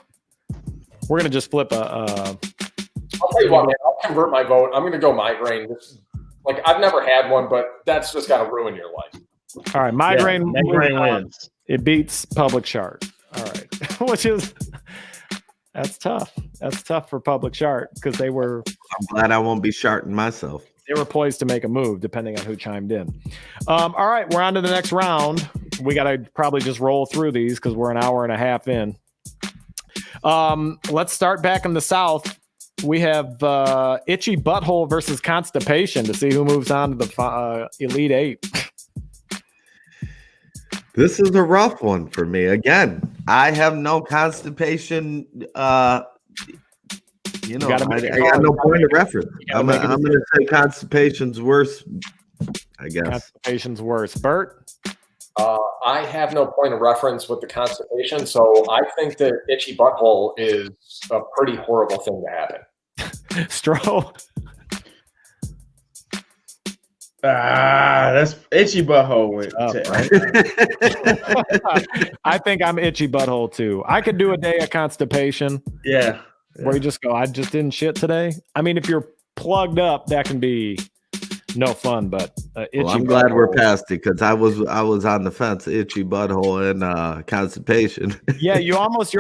We're gonna just flip I'll tell you what, man. I'll convert my vote. I'm gonna go migraine. Like I've never had one, but that's just gotta ruin your life. All right, migraine wins. It beats public shart. All right, which is that's tough. That's tough for public shart because they were. I'm glad I won't be sharting myself. They were poised to make a move depending on who chimed in. All right, we're on to the next round. We got to probably just roll through these because we're an hour and a half in. Let's start back in the South. We have itchy butthole versus constipation to see who moves on to the Elite 8. This is a rough one for me. Again, I have no constipation. I got no point of reference. I'm going to say constipation's worse, I guess. Constipation's worse. Bert? I have no point of reference with the constipation, so I think that itchy butthole is a pretty horrible thing to happen. Stro? That's itchy butthole went right? I think I'm itchy butthole too. I could do a day of constipation. Yeah. Where you just go, I just didn't shit today. I mean, if you're plugged up, that can be no fun, but itchy I'm glad we're past it because I was on the fence, itchy butthole and constipation. Yeah, you're almost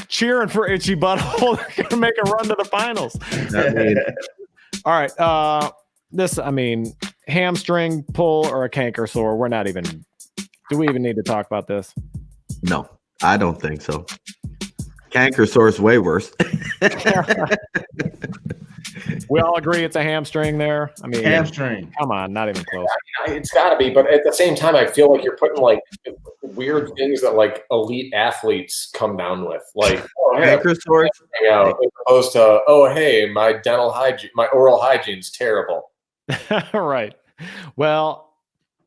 cheering for itchy butthole to make a run to the finals. All right. Hamstring pull or a canker sore. Do we even need to talk about this? No, I don't think so. Canker sore is way worse. We all agree it's a hamstring there. I mean, hamstring. Come on, not even close. It's got to be, but at the same time, I feel like you're putting like weird things that like elite athletes come down with, like canker sore, as opposed to my my oral hygiene's terrible. Right. Well,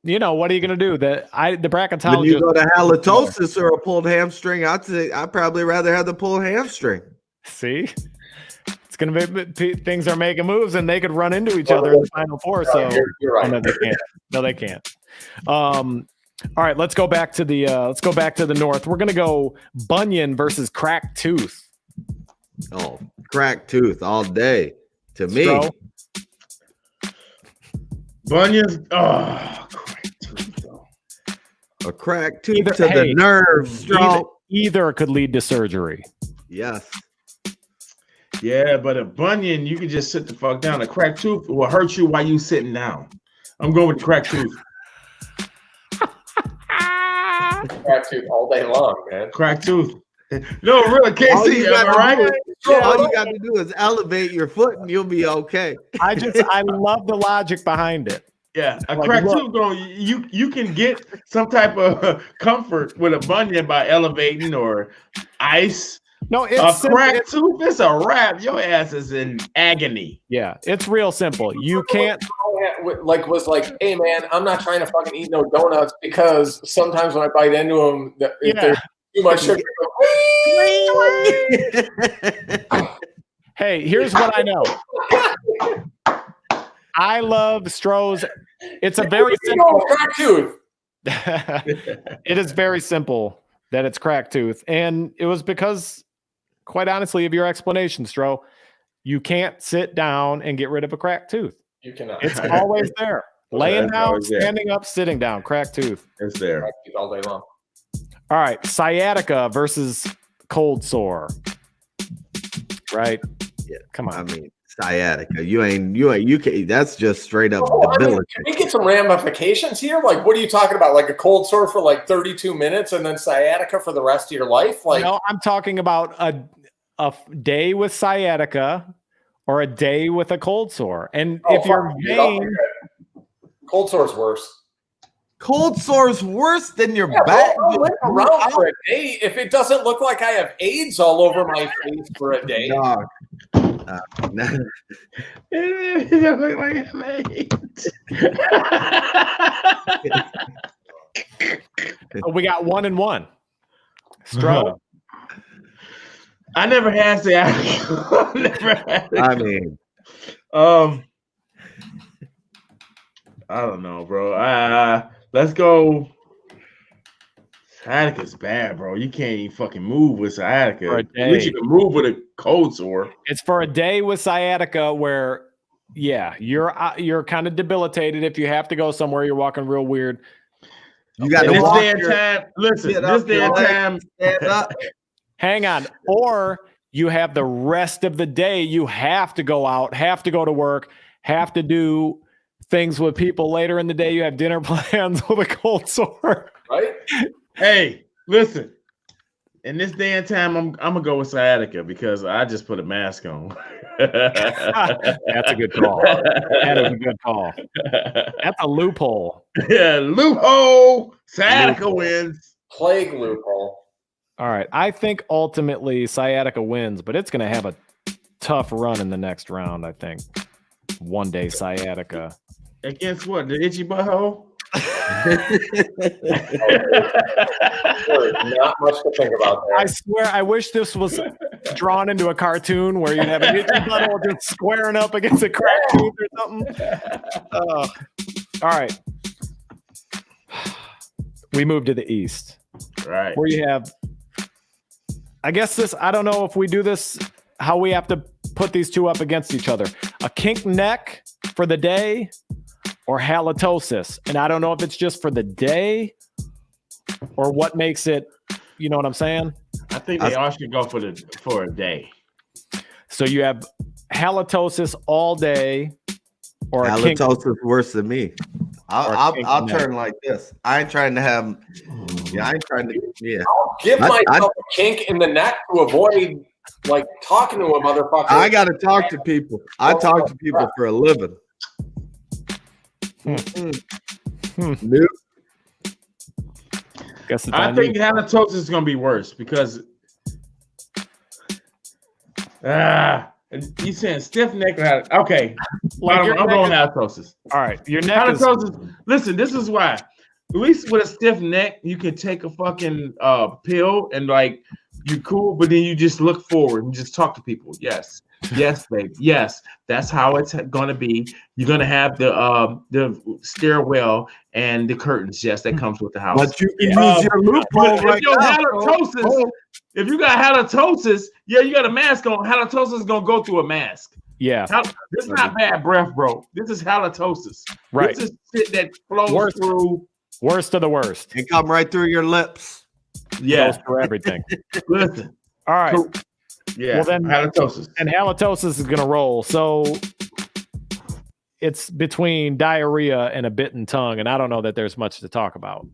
what are you going to do? The bracketologist. When you go to halitosis or a pulled hamstring, I'd probably rather have the pulled hamstring. See, it's going to be things are making moves, and they could run into each other in the Final Four. So you're right. No, they can't. No, they can't. All right, let's go back to the North. We're going to go bunion versus cracked tooth. Oh, cracked tooth all day to me. Stro? Bunions. Oh, cracked tooth though. A cracked tooth to the nerves. Either could lead to surgery. Yes. Yeah, but a bunion, you can just sit the fuck down. A cracked tooth will hurt you while you sitting down. I'm going with the cracked tooth. Crack tooth all day long, man. Cracked tooth. No, really, KC, am I right? All you got to do is elevate your foot and you'll be okay. I love the logic behind it. Yeah, a Like, cracked look. tooth going. You can get some type of comfort with a bunion by elevating or ice. No, A it's simple. cracked tooth, it's a wrap. Your ass is in agony. Yeah, it's real simple. You can't. Was like, hey man, I'm not trying to fucking eat no donuts because sometimes when I bite into them, if there's too much sugar. Hey, here's what I know. I love Stroh's. It's a very simple. Crack tooth. It is very simple that it's cracked tooth, and it was because, quite honestly, of your explanation, Stroh. You can't sit down and get rid of a cracked tooth. You cannot. It's always there. Laying It's down, always there. standing up, sitting down, cracked tooth. It's there. Crack tooth all day long. All right, sciatica versus cold sore. Right? Yeah, Come on. I mean, sciatica. You can't. That's just straight up Oh, I mean, debilitating. can we get some ramifications here? Like, what are you talking about? Like a cold sore for like 32 minutes and then sciatica for the rest of your life? Like, No, I'm talking about a day with sciatica or a day with a cold sore. And if your vein, cold sore is worse. Cold sore's worse than your Yeah, back. I'll live around for a day if it doesn't look like I have AIDS all over my face for a day. Dog. It doesn't look like a we got 1 and 1. Stroh. I never had sciatica. Never had it. I mean, I don't know, bro. Let's go. Sciatica's bad, bro. You can't even fucking move with sciatica. For a At least day. you can move with a cold sore. It's for a day with sciatica where, yeah, you're kind of debilitated. If you have to go somewhere, you're walking real weird. you got In to this walk day and your, time, listen, get this up day your and leg. time, stand up. Hang on. Or you have the rest of the day, you have to go out, have to go to work, have to do things with people later in the day. You have dinner plans with a cold sore. Right? hey, listen. In this day and time, I'm gonna go with sciatica because I just put a mask on. That's a good call. That is a good call. That's a loophole. Yeah, loophole. Sciatica wins. Plague loophole. All right. I think ultimately sciatica wins, but it's going to have a tough run in the next round, I think. One day sciatica. Against what? The itchy butthole? There's not much to think about there. I swear, I wish this was drawn into a cartoon where you'd have an itchy butthole just squaring up against a cracked tooth or something. All right. We move to the east, Right. where you have, I guess this, I don't know if we do this, how we have to put these two up against each other. A kink neck for the day or halitosis. And I don't know if it's just for the day or what makes it, you know what I'm saying? I think they all should go for a day. So you have halitosis all day or a kink. Halitosis worse than me. Or I'll kink turn like this. I ain't trying to have. Yeah, I ain't trying to. Yeah, Give I- myself a kink in the neck to avoid like talking to a motherfucker. I got to talk to people. I talk to people for a living. Nope. Guess it's I on think you. halitosis is gonna be worse because you saying stiff neck or okay. Like your I'm neck going is- halitosis. All right, your neck is Halitosis. Listen, this is why. At least with a stiff neck, you can take a fucking pill and like you cool, but then you just look forward and just talk to people. Yes, yes, baby. Yes, that's how it's gonna be. You're gonna have the stairwell and the curtains. Yes, that comes with the house. But you can use your loophole But right if your now. halitosis, if you got halitosis, yeah, you got a mask on. Halitosis is gonna go through a mask. yeah, This is not bad breath, bro. This is halitosis. right. This is shit that flows Worst. through. Worst of the worst. It come right through your lips. Yeah, Goes through everything. listen. All right. Yeah. Well, then halitosis. and halitosis is going to roll. So it's between diarrhea and a bitten tongue, and I don't know that there's much to talk about.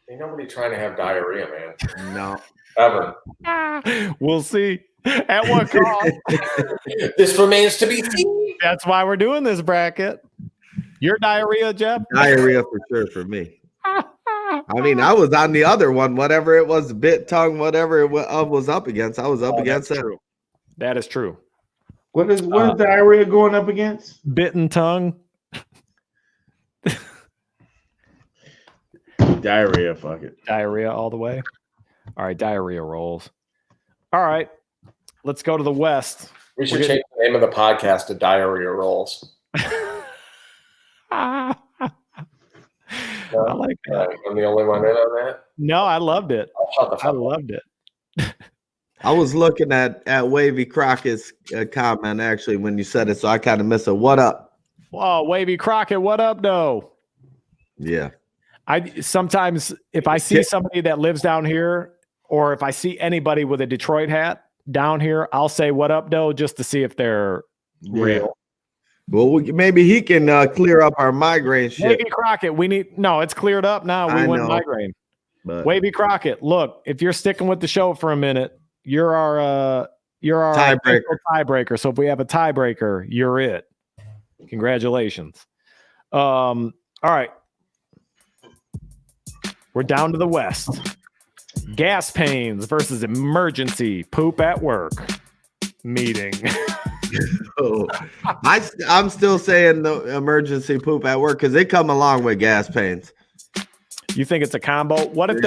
Ain't nobody trying to have diarrhea, man. No. Ever. We'll see. At what cost? This remains to be seen. That's why we're doing this bracket. Your diarrhea, Jeff? Diarrhea for sure for me. I mean, I was on the other one, whatever it was, bit tongue, whatever it was up against. I was up against that. True. That is true. What is diarrhea going up against? Bitten tongue. Diarrhea, fuck it. Diarrhea all the way. All right, diarrhea rolls. All right, let's go to the West. We should change the name of the podcast to Diarrhea Rolls. I like that. I'm the only one in on that. No, I loved it. Shut the fuck I up. loved it. I was looking at Wavy Crockett's comment actually when you said it, so I kind of missed it. What up? Whoa, Wavy Crockett, what up, though? Yeah. I sometimes if I see somebody that lives down here, or if I see anybody with a Detroit hat down here, I'll say what up, though, just to see if they're real. Well, maybe he can clear up our migraine shit. Wavy Crockett, it's cleared up now. We went migraine. But Wavy Crockett, look, if you're sticking with the show for a minute, you're our tiebreaker. So if we have a tiebreaker, you're it. Congratulations. All right. We're down to the West. Gas pains versus emergency poop at work meeting. I'm still saying the emergency poop at work because they come along with gas pains. You think it's a combo? What if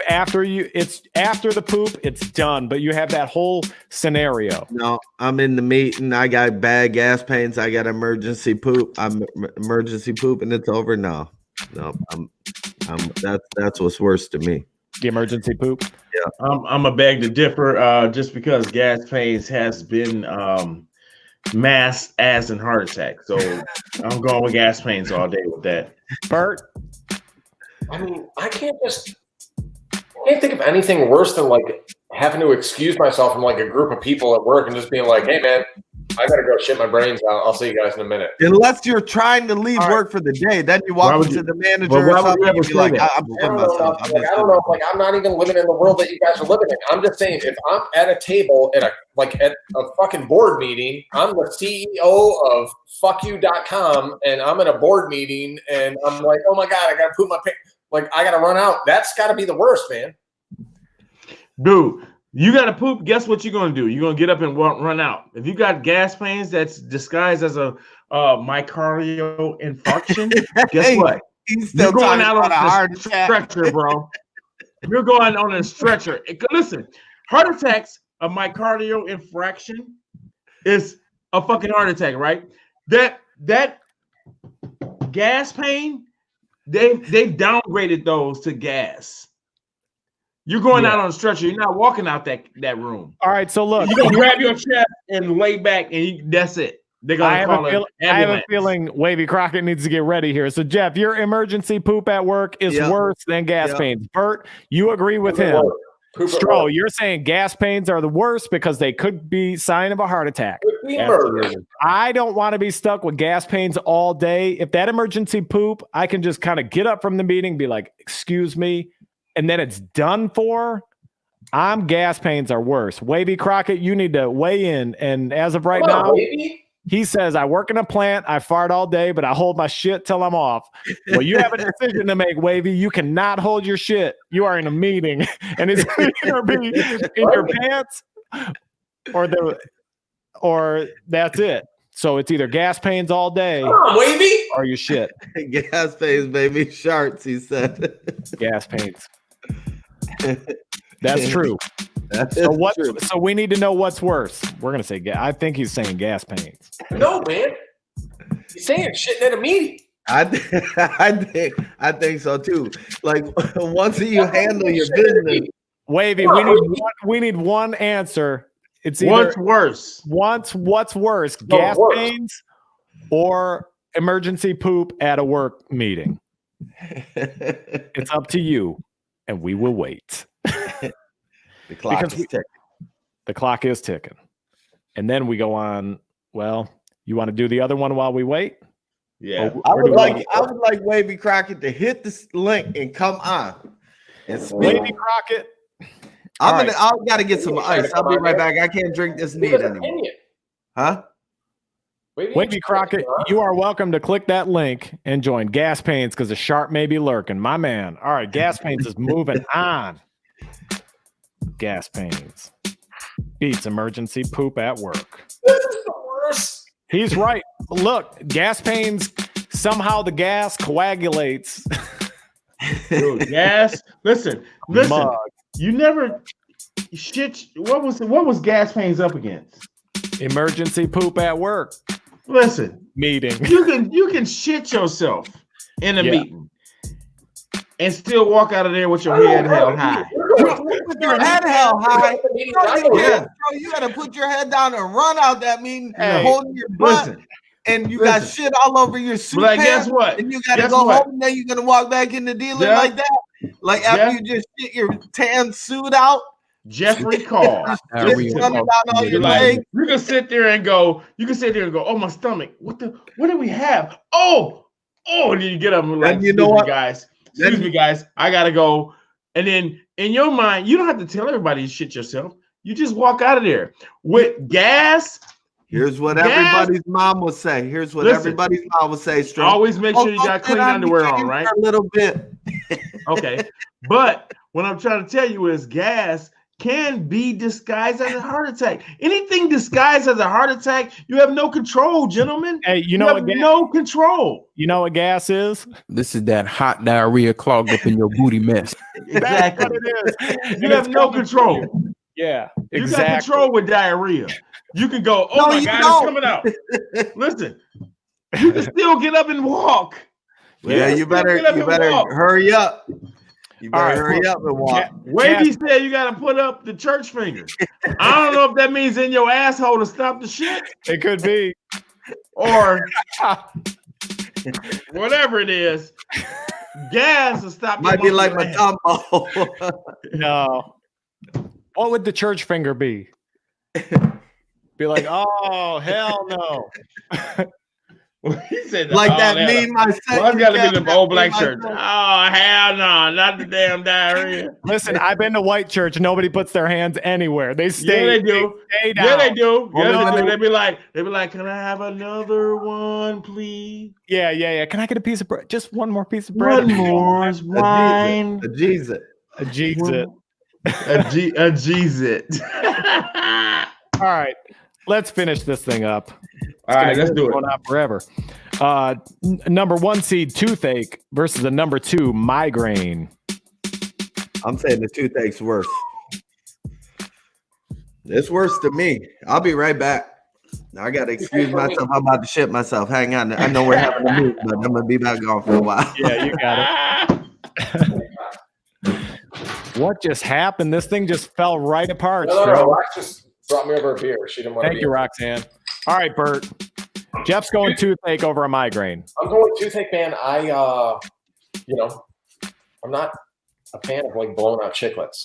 after the poop, it's done, but you have that whole scenario? No, I'm in the meeting. I got bad gas pains. I got emergency poop. I'm emergency poop, and it's over. No, that's what's worse to me. The emergency poop. Yeah, I'm a beg to differ. Just because gas pains has been masked as in heart attack, so I'm going with gas pains all day with that. Bert. I mean, I can't think of anything worse than like having to excuse myself from like a group of people at work and just being like, "Hey, man, I gotta go shit my brains out. I'll see you guys in a minute." Unless you're trying to leave work for the day, then you walk into the manager or something and be like, "I'm shitting myself." I don't know. Like, I'm not even living in the world that you guys are living in. I'm just saying, if I'm at a table at a fucking board meeting, I'm the CEO of fuckyou.com, and I'm in a board meeting, and I'm like, "Oh my god, I gotta poop my pants." Like, I gotta run out. That's gotta be the worst, man. Dude, you gotta poop. Guess what you're gonna do? You're gonna get up and run out. If you got gas pains that's disguised as a myocardial infarction, guess what? You're going out on a stretcher, bro. You're going on a stretcher. Listen, heart attacks, a myocardial infraction is a fucking heart attack, right? That gas pain. They've downgraded those to gas. You're going out on a stretcher. You're not walking out that room. All right, so look, you're gonna grab your chest and lay back, and that's it. They're gonna call it. I have a feeling Wavy Crockett needs to get ready here. So Jeff, your emergency poop at work is worse than gas pains. Bert, you agree with him? Stro, you're saying gas pains are the worst because they could be sign of a heart attack. I don't want to be stuck with gas pains all day. If that emergency poop, I can just kind of get up from the meeting, be like, "Excuse me," and then it's done for. Gas pains are worse. Wavy Crockett, you need to weigh in. And as of right now, he says, "I work in a plant. I fart all day, but I hold my shit till I'm off." Well, you have a decision to make, Wavy. You cannot hold your shit. You are in a meeting, and it's either be in your pants or that's it. So it's either gas pains all day or your shit. Gas pains, baby. Sharks, he said. Gas pains. That's true. True. So we need to know what's worse. We're gonna say I think he's saying gas pains. No, man. He's saying shit at a meeting. I think so too. Like once you handle your business, Wavy, we need one answer. It's either what's worse. What's worse, gas pains or emergency poop at a work meeting? It's up to you, and we will wait. The clock is ticking. The clock is ticking. And then we go on. Well, you want to do the other one while we wait? Yeah. Or I do would we like wanna- Wavy Crockett to hit this link and come on. And speak. Wavy Crockett. I gotta get some ice. I'll be right back. I can't drink this neat anymore. Huh? Wavy Crockett, you are welcome to click that link and join Gas Pains because the sharp may be lurking. My man. All right, Gas Pains is moving on. Gas Pains beats emergency poop at work. This is the worst. He's right. Look, Gas Pains, somehow the gas coagulates. Dude, gas. Listen. Mug. You never shit. What was Gas Pains up against? Emergency poop at work Listen, meeting. you can shit yourself in a meeting and still walk out of there with your head held high. Put your head held high. Yeah. You gotta put your head down and run out that meeting, Hey, holding your butt, Listen, and you got shit all over your suit but guess pants, what? and you gotta Guess go what? home, and then you're gonna walk back in the dealer Jeff? like that. Like after you just shit your tan suit out, Jeffrey Call. just running down all your You're like, legs. you can sit there and go, oh, my stomach. What do we have? Oh, and then you get up and like, And you know what? Excuse me, guys, I gotta go. And then in your mind, you don't have to tell everybody you shit yourself. You just walk out of there with gas. Here's what Gas. everybody's mom would say. Here's what Listen. everybody's mom would say. Straight. Always make sure you got sit clean on underwear your on, chair right? for a little bit. Okay. But what I'm trying to tell you is gas can be disguised as a heart attack. Anything disguised as a heart attack, you have no control, gentlemen. Hey, you know You what have gas, no control. you know what gas is? This is that hot diarrhea clogged up in your booty mess. That's Exactly. what it is. You have no control. Yeah, You got exactly. control with diarrhea. You can go, oh No, my you God, don't. it's coming out. Listen, you can still get up and walk. Yeah, can you still better get up and walk. hurry up. You All better right, hurry up and walk. Wavy said you got to put up the church finger. I don't know if that means in your asshole to stop the shit It could be. or whatever it is. Gas will stop. Might your be like monkey my land. combo. No. What would the church finger be? Be like, oh, hell no. He said, Like oh, that hell meme no. I sent. Well, it's got to you, be the Cap, old that black meme I church. sent. Oh, hell no, not the damn diarrhea. Listen, I've been to white church. Nobody puts their hands anywhere. They stay. Yeah, they do. Stay down. Yeah, they do. Well, Yeah, they then do. They be like, can I have another one, please? Yeah. Can I get a piece of bread? Just one more piece of bread. One more wine. A Jesus. A Jeez-it. A Jeez-it. All right. Let's finish this thing up. All right, let's do it. Going on forever. Number 1 seed toothache versus the number 2 migraine. I'm saying the toothache's worse. It's worse to me. I'll be right back. I gotta excuse myself. I'm about to shit myself. Hang on. I know we're having a meeting, but I'm gonna be back on for a while. Yeah, you got it. What just happened? This thing just fell right apart. No. Stro. Rox just brought me over a beer. She didn't want to Thank be you, here. Roxanne. All right, Bert. Jeff's going toothache over a migraine. I'm going toothache, man. I'm not a fan of like blown out chiclets.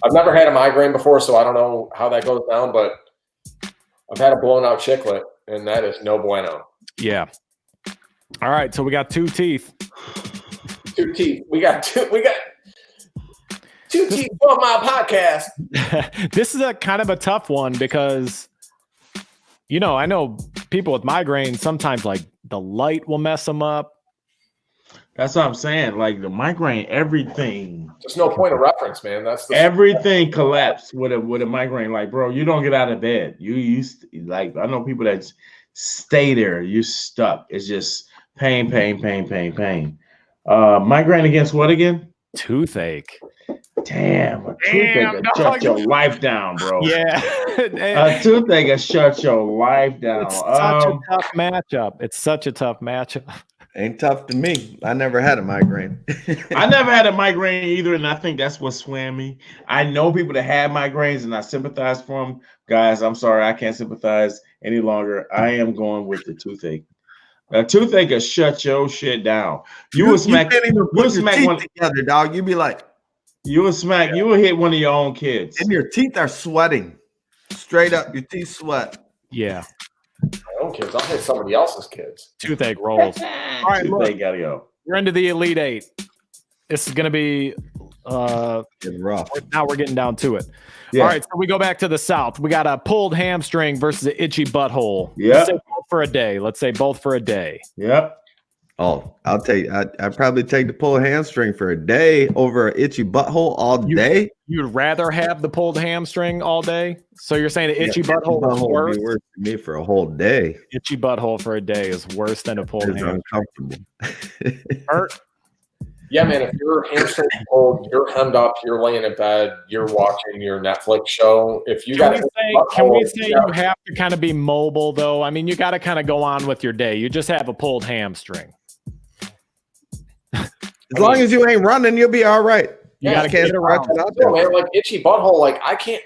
I've never had a migraine before, so I don't know how that goes down, but I've had a blown out chiclet, and that is no bueno. Yeah. All right, so we got 2 teeth. 2 teeth. We got 2 teeth on my podcast. This is a kind of a tough one because, I know people with migraines, sometimes like the light will mess them up. That's what I'm saying. Like the migraine, everything. There's no point of reference, man. Everything collapsed with a migraine. Like, bro, you don't get out of bed. I know people that stay there. You're stuck. It's just pain. Migraine against what again? Toothache. Damn, a toothache will shut your life down, bro. Yeah. A toothache will shut your life down. It's such a tough matchup. Ain't tough to me. I never had a migraine. I never had a migraine either, and I think that's what swam me. I know people that had migraines, and I sympathize for them. Guys, I'm sorry, I can't sympathize any longer. I am going with the toothache. A toothache will shut your shit down. You will smack. can't even You put will your smack teeth one. together, dog. You be like, You will smack. You will hit one of your own kids. And your teeth are sweating. Straight up, your teeth sweat. Yeah. My own kids. I'll hit somebody else's kids. Toothache rolls. All right, look, They gotta go. we're into the Elite Eight. This is going to be Getting rough. now we're getting down to it. Yeah. All right, so we go back to the South. We got a pulled hamstring versus an itchy butthole. Yeah. Let's say both for a day. Let's say both for a day. Yep. Oh, I'll take. I'd probably take the pulled hamstring for a day over an itchy butthole all day. You'd rather have the pulled hamstring all day? So you're saying the itchy butthole is would worse? be worse for me for a whole day. Itchy butthole for a day is worse than a pulled It's hamstring. uncomfortable. Hurt? Yeah, man. If your hamstring's cold, you're hemmed up, you're laying in bed, you're watching your Netflix show. If you Can got we say you have to kind of be mobile though? I mean, you got to kind of go on with your day. You just have a pulled hamstring. As long as you ain't running, you'll be all right. You got to can't get around. stretch it out No, there. man, like itchy butthole, like I can't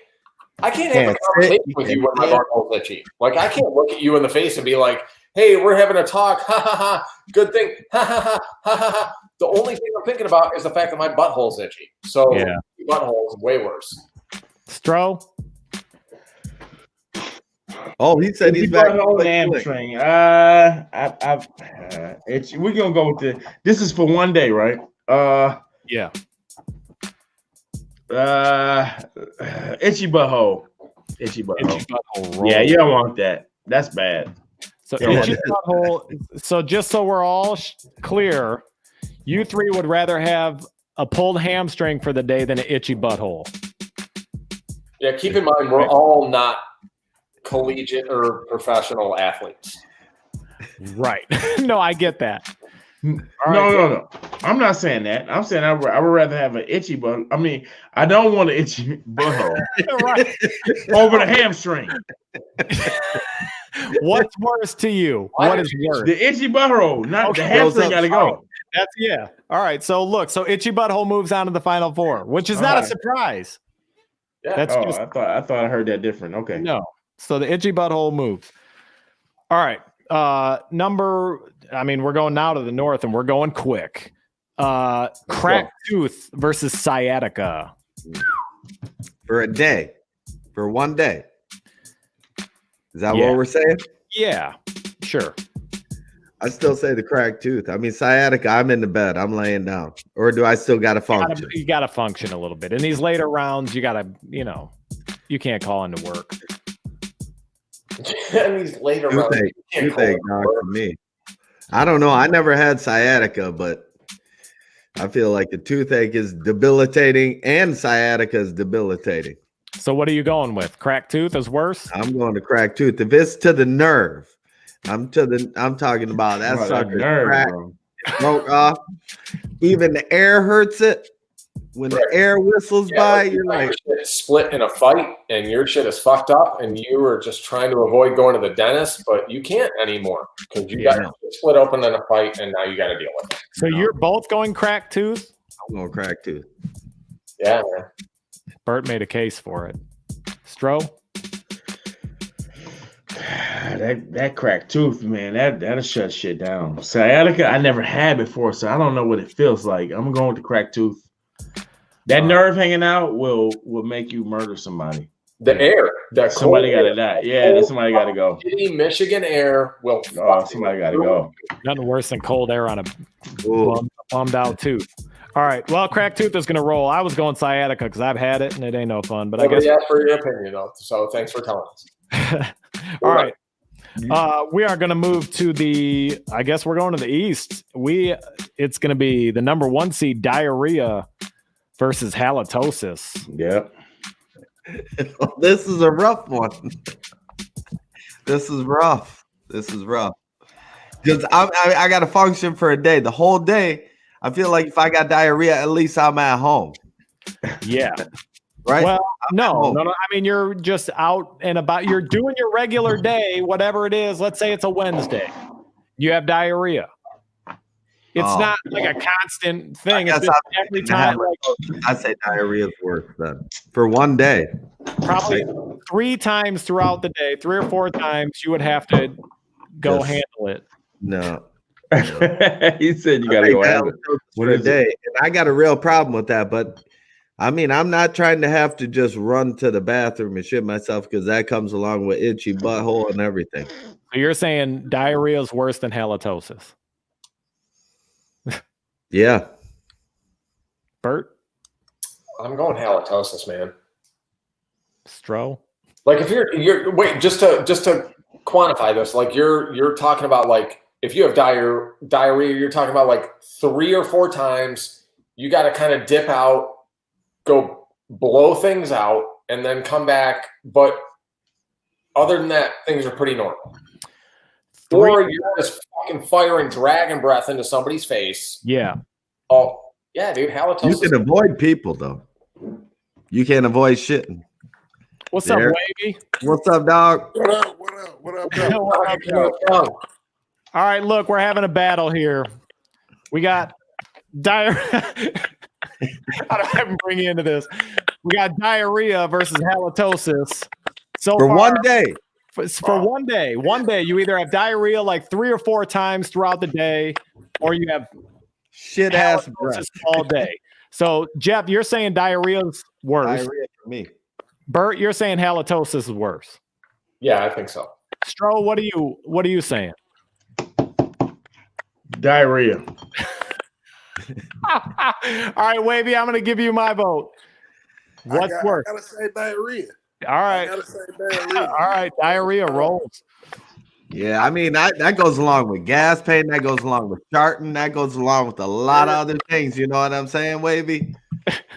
have a Can't conversation sit, with you you when my can't. butthole's itchy. Like I can't look at you in the face and be like, "Hey, we're having a talk." Ha ha ha. Good thing. Ha ha ha. Ha ha ha. The only thing I'm thinking about is the fact that my butthole's itchy. So Yeah. butthole's way worse. Stro? Oh, he said he's Itchy back. butthole and hamstring. We're gonna go with the. This is for one day, right? Yeah. Itchy butthole. Itchy butthole. Itchy butthole roll. Yeah, you don't want that. That's bad. So Yeah. itchy butthole. So just so we're all clear, you three would rather have a pulled hamstring for the day than an itchy butthole. Yeah, keep in mind we're all not collegiate or professional athletes. Right. No, I get that. No. I'm not saying that. I'm saying I would rather have an itchy butt. I mean, I don't want an itchy butthole Right. over the hamstring. What's worse to you? What is worse? The itchy butthole, not Okay. the hamstring. Got to go. That's yeah. All right. So look, so itchy butthole moves on to the final four, which is not a Alright. surprise. Yeah. That's Oh, just I thought I heard that different. Okay. no. So the itchy butthole moves. All right. We're going now to the north and we're going quick. Cracked tooth versus sciatica. For a day. For one day. Is that Yeah. what we're saying? Yeah, sure. I still say the cracked tooth. I mean, sciatica, I'm in the bed. I'm laying down. Or do I still got to function? You gotta function a little bit. In these later rounds, you gotta, you can't call into work. And these later rounds, Toothache, you can't toothache, call it dog, for me. I don't know. I never had sciatica, but I feel like the toothache is debilitating and sciatica is debilitating. So what are you going with? Cracked tooth is worse? I'm going to crack tooth. If it's to the nerve, I'm talking about that Oh, that sucker nerve, crack, bro. broke off. Even the air hurts it. When the air whistles by, like, you're like, your shit split in a fight and your shit is fucked up and you were just trying to avoid going to the dentist, but you can't anymore because you got your shit split open in a fight and now you got to deal with it. So you're both going cracked tooth? I'm going to crack tooth. Yeah, man. Bert made a case for it. Stro? That cracked tooth, man, that'll shut shit down. Sciatica, I never had before, so I don't know what it feels like. I'm going with the cracked tooth. That nerve hanging out will make you murder somebody. The air. That Somebody cold got to die. Yeah, then somebody got to go. shitty Michigan air will Oh, fuck somebody you. got to go. Nothing worse than cold air on a Ooh. bummed out tooth. All right. Well, cracked tooth is going to roll. I was going sciatica because I've had it and it ain't no fun. But Nobody I asked for your opinion, though, so thanks for telling us. guess. All right. We are going to move to I guess we're going to the East. It's going to be the number 1 seed diarrhea versus halitosis. Yep. This is a rough one. This is rough. Because I got to function for a day. The whole day, I feel like if I got diarrhea, at least I'm at home. Yeah. Right? Well, no. home. I mean, you're just out and about. You're doing your regular day, whatever it is. Let's say it's a Wednesday. You have diarrhea. It's Oh. not like a constant thing. I It's guess just I'm every thinking time. halitosis. I say diarrhea is worse then. For one day. Probably 3 times throughout the day, 3 or 4 times, you would have to go Yes. handle it. No. He said you I got to think go have it. halitosis What for a is it? day. And I got a real problem with that, but I mean, I'm not trying to have to just run to the bathroom and shit myself because that comes along with itchy butthole and everything. So you're saying diarrhea is worse than halitosis? Yeah. Bert? I'm going halitosis, man. Stro? Like if you're wait, just to quantify this, like you're talking about like if you have diarrhea, you're talking about like 3 or 4 times. You got to kind of dip out, go blow things out, and then come back. But other than that, things are pretty normal. Or you're just fucking firing dragon breath into somebody's face. Yeah. Oh, yeah, dude. Halitosis. You can avoid people, though. You can't avoid shitting. What's There. up, Wavy? What's up, dog? What up? What up? What up? Dog? What up, dog? All right, look, we're having a battle here. We got diarrhea. How do I even bring you into this? We got diarrhea versus halitosis. So For far, one day. For one day. One day, you either have diarrhea like 3 or 4 times throughout the day, or you have Shit ass breath. halitosis all day. So, Jeff, you're saying diarrhea's worse. Diarrhea for me. Bert, you're saying halitosis is worse. Yeah, I think so. Stro, what are you saying? Diarrhea. All right, Wavy, I'm going to give you my vote. What's worse? I gotta say diarrhea. All right. I gotta say diarrhea. All right, diarrhea rolls. Yeah, I mean, that goes along with gas pain. That goes along with charting. That goes along with a lot of other things. You know what I'm saying, Wavy?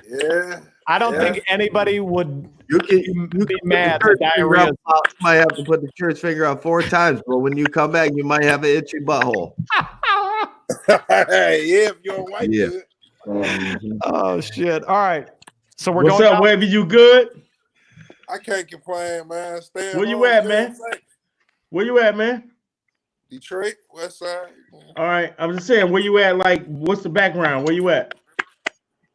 Yeah. I don't think anybody would You can be mad put that the church finger diarrhea. up. You might have to put the church finger up 4 times, but when you come back, you might have an itchy butthole. Yeah, if you're white, Yeah. good. Oh shit! All right, so we're What's going. up, Wavy? You good? I can't complain, man. Stay Where you home, at, do man? your thing. Where you at, man? Detroit, West Side. All right, I'm just saying, where you at? Like, what's the background? Where you at?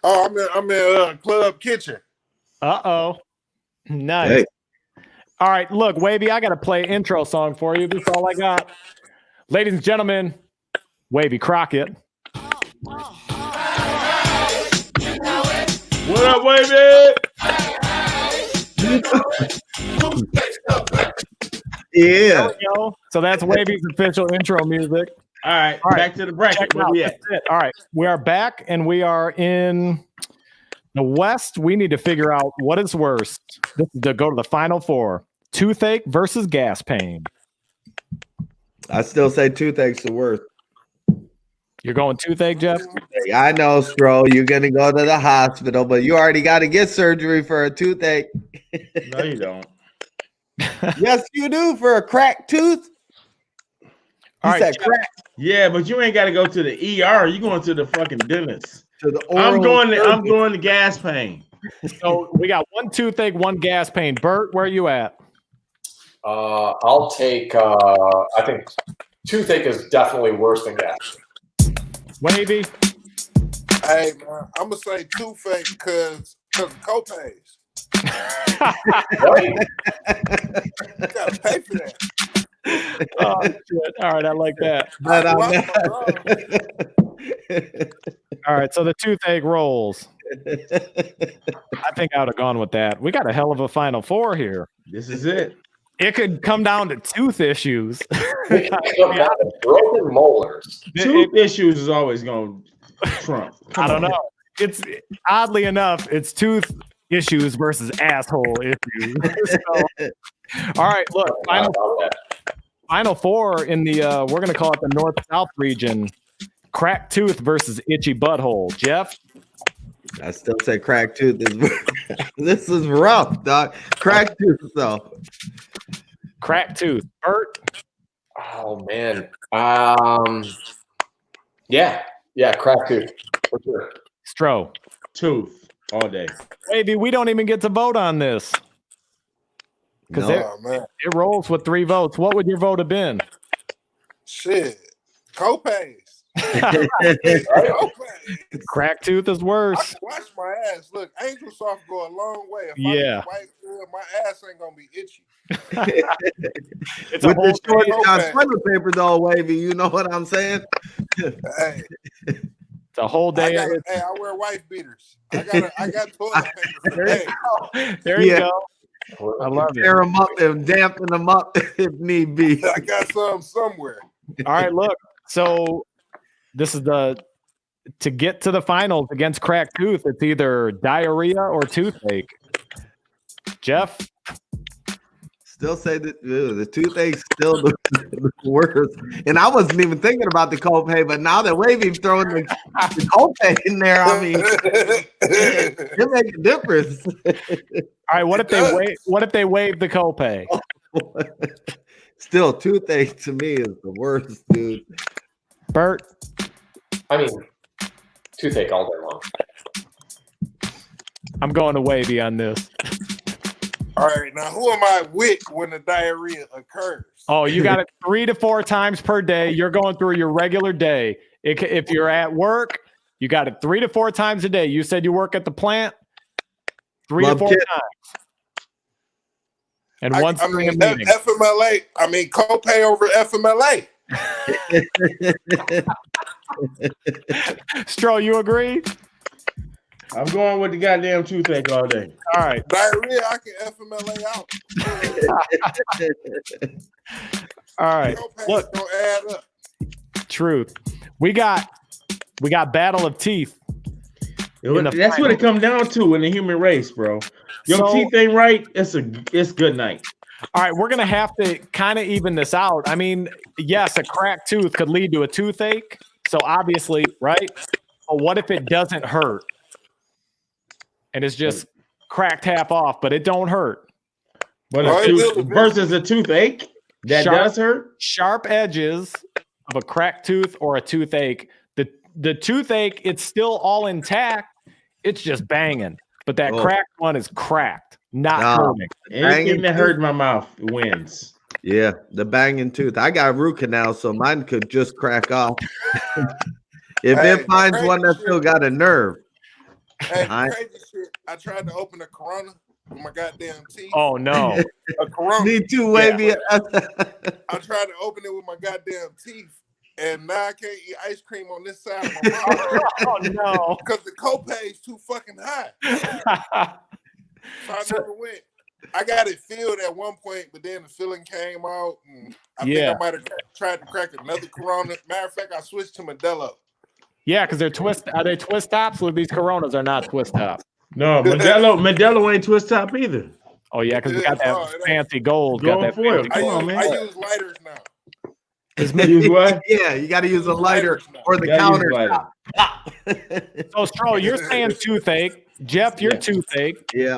Oh, I'm in Club Kitchen. Uh-oh. Nice. Hey. All right, look, Wavy, I got to play an intro song for you. This is all I got. Ladies and gentlemen, Wavy Crockett. What up, Wavy? Yeah. There we go. So that's Wavy's official intro music. All right, All right. back to the bracket. Check it Where out. we at? That's it. All right, we are back and we are in the West. We need to figure out what is worse. This is to go to the final 4. Toothache versus gas pain. I still say toothache's the worst. You're going toothache, Jeff? I know, Stro, you're going to go to the hospital, but you already got to get surgery for a toothache. No, you don't. Yes, you do for a cracked tooth. All He right, said crack Yeah, but you ain't got to go to the ER. You going to the fucking dentist. to the I'm oral going surgeon. to gas pain. so we got 1 toothache, 1 gas pain. Bert, where are you at? I'll take. I think toothache is definitely worse than gas. Wavy? Hey, man, I'm gonna say toothache because of copays. Right? You gotta pay for that. Oh, shit. All right, I like that. But I'm Well, not- All right, so the toothache rolls. I think I would have gone with that. We got a hell of a final 4 here. This is it. It could come down to tooth issues. We can come down to broken molars. Tooth issues is always going to trump. I don't know. It's oddly enough, it's tooth issues versus asshole issues. So, all right, look, final 4 in the we're gonna call it the north-south region. Cracked tooth versus itchy butthole. Jeff? I still say cracked tooth is this is rough, dog. Cracked tooth though. Cracked tooth. Bert? Oh man. Yeah, crack tooth for sure. Stro? Tooth all day. Wavy, we don't even get to vote on this. Because No. oh man, it rolls with 3 votes. What would your vote have been? shit, copays. Right? Copays. Cracked tooth is I worse. can wash my ass. Look, Angel Soft go a long way. If Yeah. I get white good, my ass ain't gonna be itchy. It's a With whole the short thing. on toilet paper though, Wavy, you know what I'm saying? Hey, It's The whole day. I wear wife beaters. I got toilet paper for days. There you Yeah. go. I love it. Tear them up and dampen them up if need be. I got some somewhere. All right, look. So this is to get to the finals against Cracked Tooth. It's either diarrhea or toothache. Jeff, Still say that the toothache's still the worst. And I wasn't even thinking about the copay, but now that Wavy's throwing the copay in there, I mean, it makes a difference. all right. What if they waive the copay? Still, toothache to me is the worst, dude. Bert, I mean, toothache all day long. I'm going to Wavy on this. All right, now who am I with when the diarrhea occurs? Oh, you got it 3 to 4 times per day. You're going through your regular day. If you're at work, you got it 3 to 4 times a day. You said you work at the plant 3 Love to 4 kid. times. And once during a meeting. FMLA. I mean, copay over FMLA. Stro, you agree? I'm going with the goddamn toothache all day. All right. Diarrhea, I can FMLA out. All right. Copays Look, don't add up. truth. We got battle of teeth. in the That's what it comes down to in the human race, bro. Your teeth ain't right. It's good night. All right, we're gonna have to kind of even this out. I mean, yes, a cracked tooth could lead to a toothache. So obviously, right? But what if it doesn't hurt? And it's just cracked half off, but it don't hurt. But versus a toothache, that does hurt. Sharp edges of a cracked tooth or a toothache. The toothache, it's still all intact. It's just banging. But that cracked one is cracked, not hurting. Anything that hurt my mouth wins. Yeah, the banging tooth. I got root canal, so mine could just crack off. If it finds one that still got a nerve. Hey, crazy shit. I tried to open a Corona with my goddamn teeth. Oh no. A Corona. Me too, Wavy. I tried to open it with my goddamn teeth. And now I can't eat ice cream on this side of my mouth. Oh no. Because the copay is too fucking high. So I never went. I got it filled at one point, but then the filling came out. And I think I might have tried to crack another Corona. Matter of fact, I switched to Modelo. Yeah, because they're are they twist tops? Well, these Coronas are not twist tops. No, Modelo ain't twist top either. Oh yeah, because we got that fancy gold. Got that fancy gold, I use lighters now. Use what? Yeah, you got to use a lighter or the counter. So, Stro, you're saying toothache. Jeff, you're toothache. Yeah.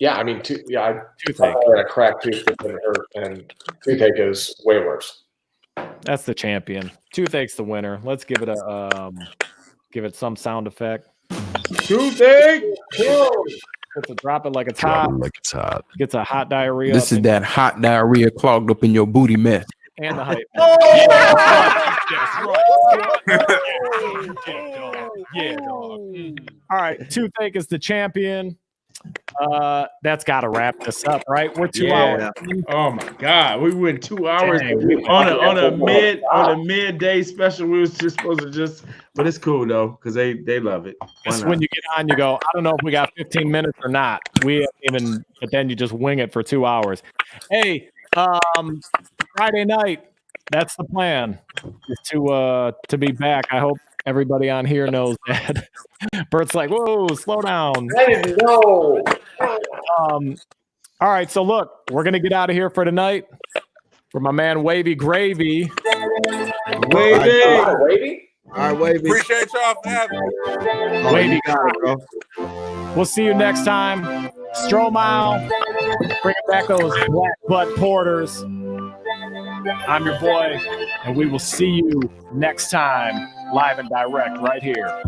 Yeah, I mean, toothache. I had a cracked tooth that didn't hurt, and toothache is way worse. That's the champion. Toothache's the winner. Let's give it a give it some sound effect. Toothache. Drop it like it's hot. Gets a hot diarrhea. This is that hot diarrhea clogged up in your booty mess. And the hype. Yeah, dog. All right, toothache is the champion. That's got to wrap this up, right? We're 2 hours. Oh my God, we went 2 hours on a midday special. We was just supposed to but it's cool though because they love it. Just when you get on, you go, I don't know if we got 15 minutes or not. We haven't even, but then you just wing it for 2 hours. Hey, Friday night. That's the plan. Is to be back. I hope everybody on here knows that. Bert's like, whoa, slow down. I didn't know. All right, so look, we're gonna get out of here for tonight. For my man Wavy Gravy. Wavy. All right, Wavy. Appreciate y'all for having me. Wavy, got it, bro. We'll see you next time. Stromile, bring back those black butt porters. I'm your boy, and we will see you next time, live and direct, right here.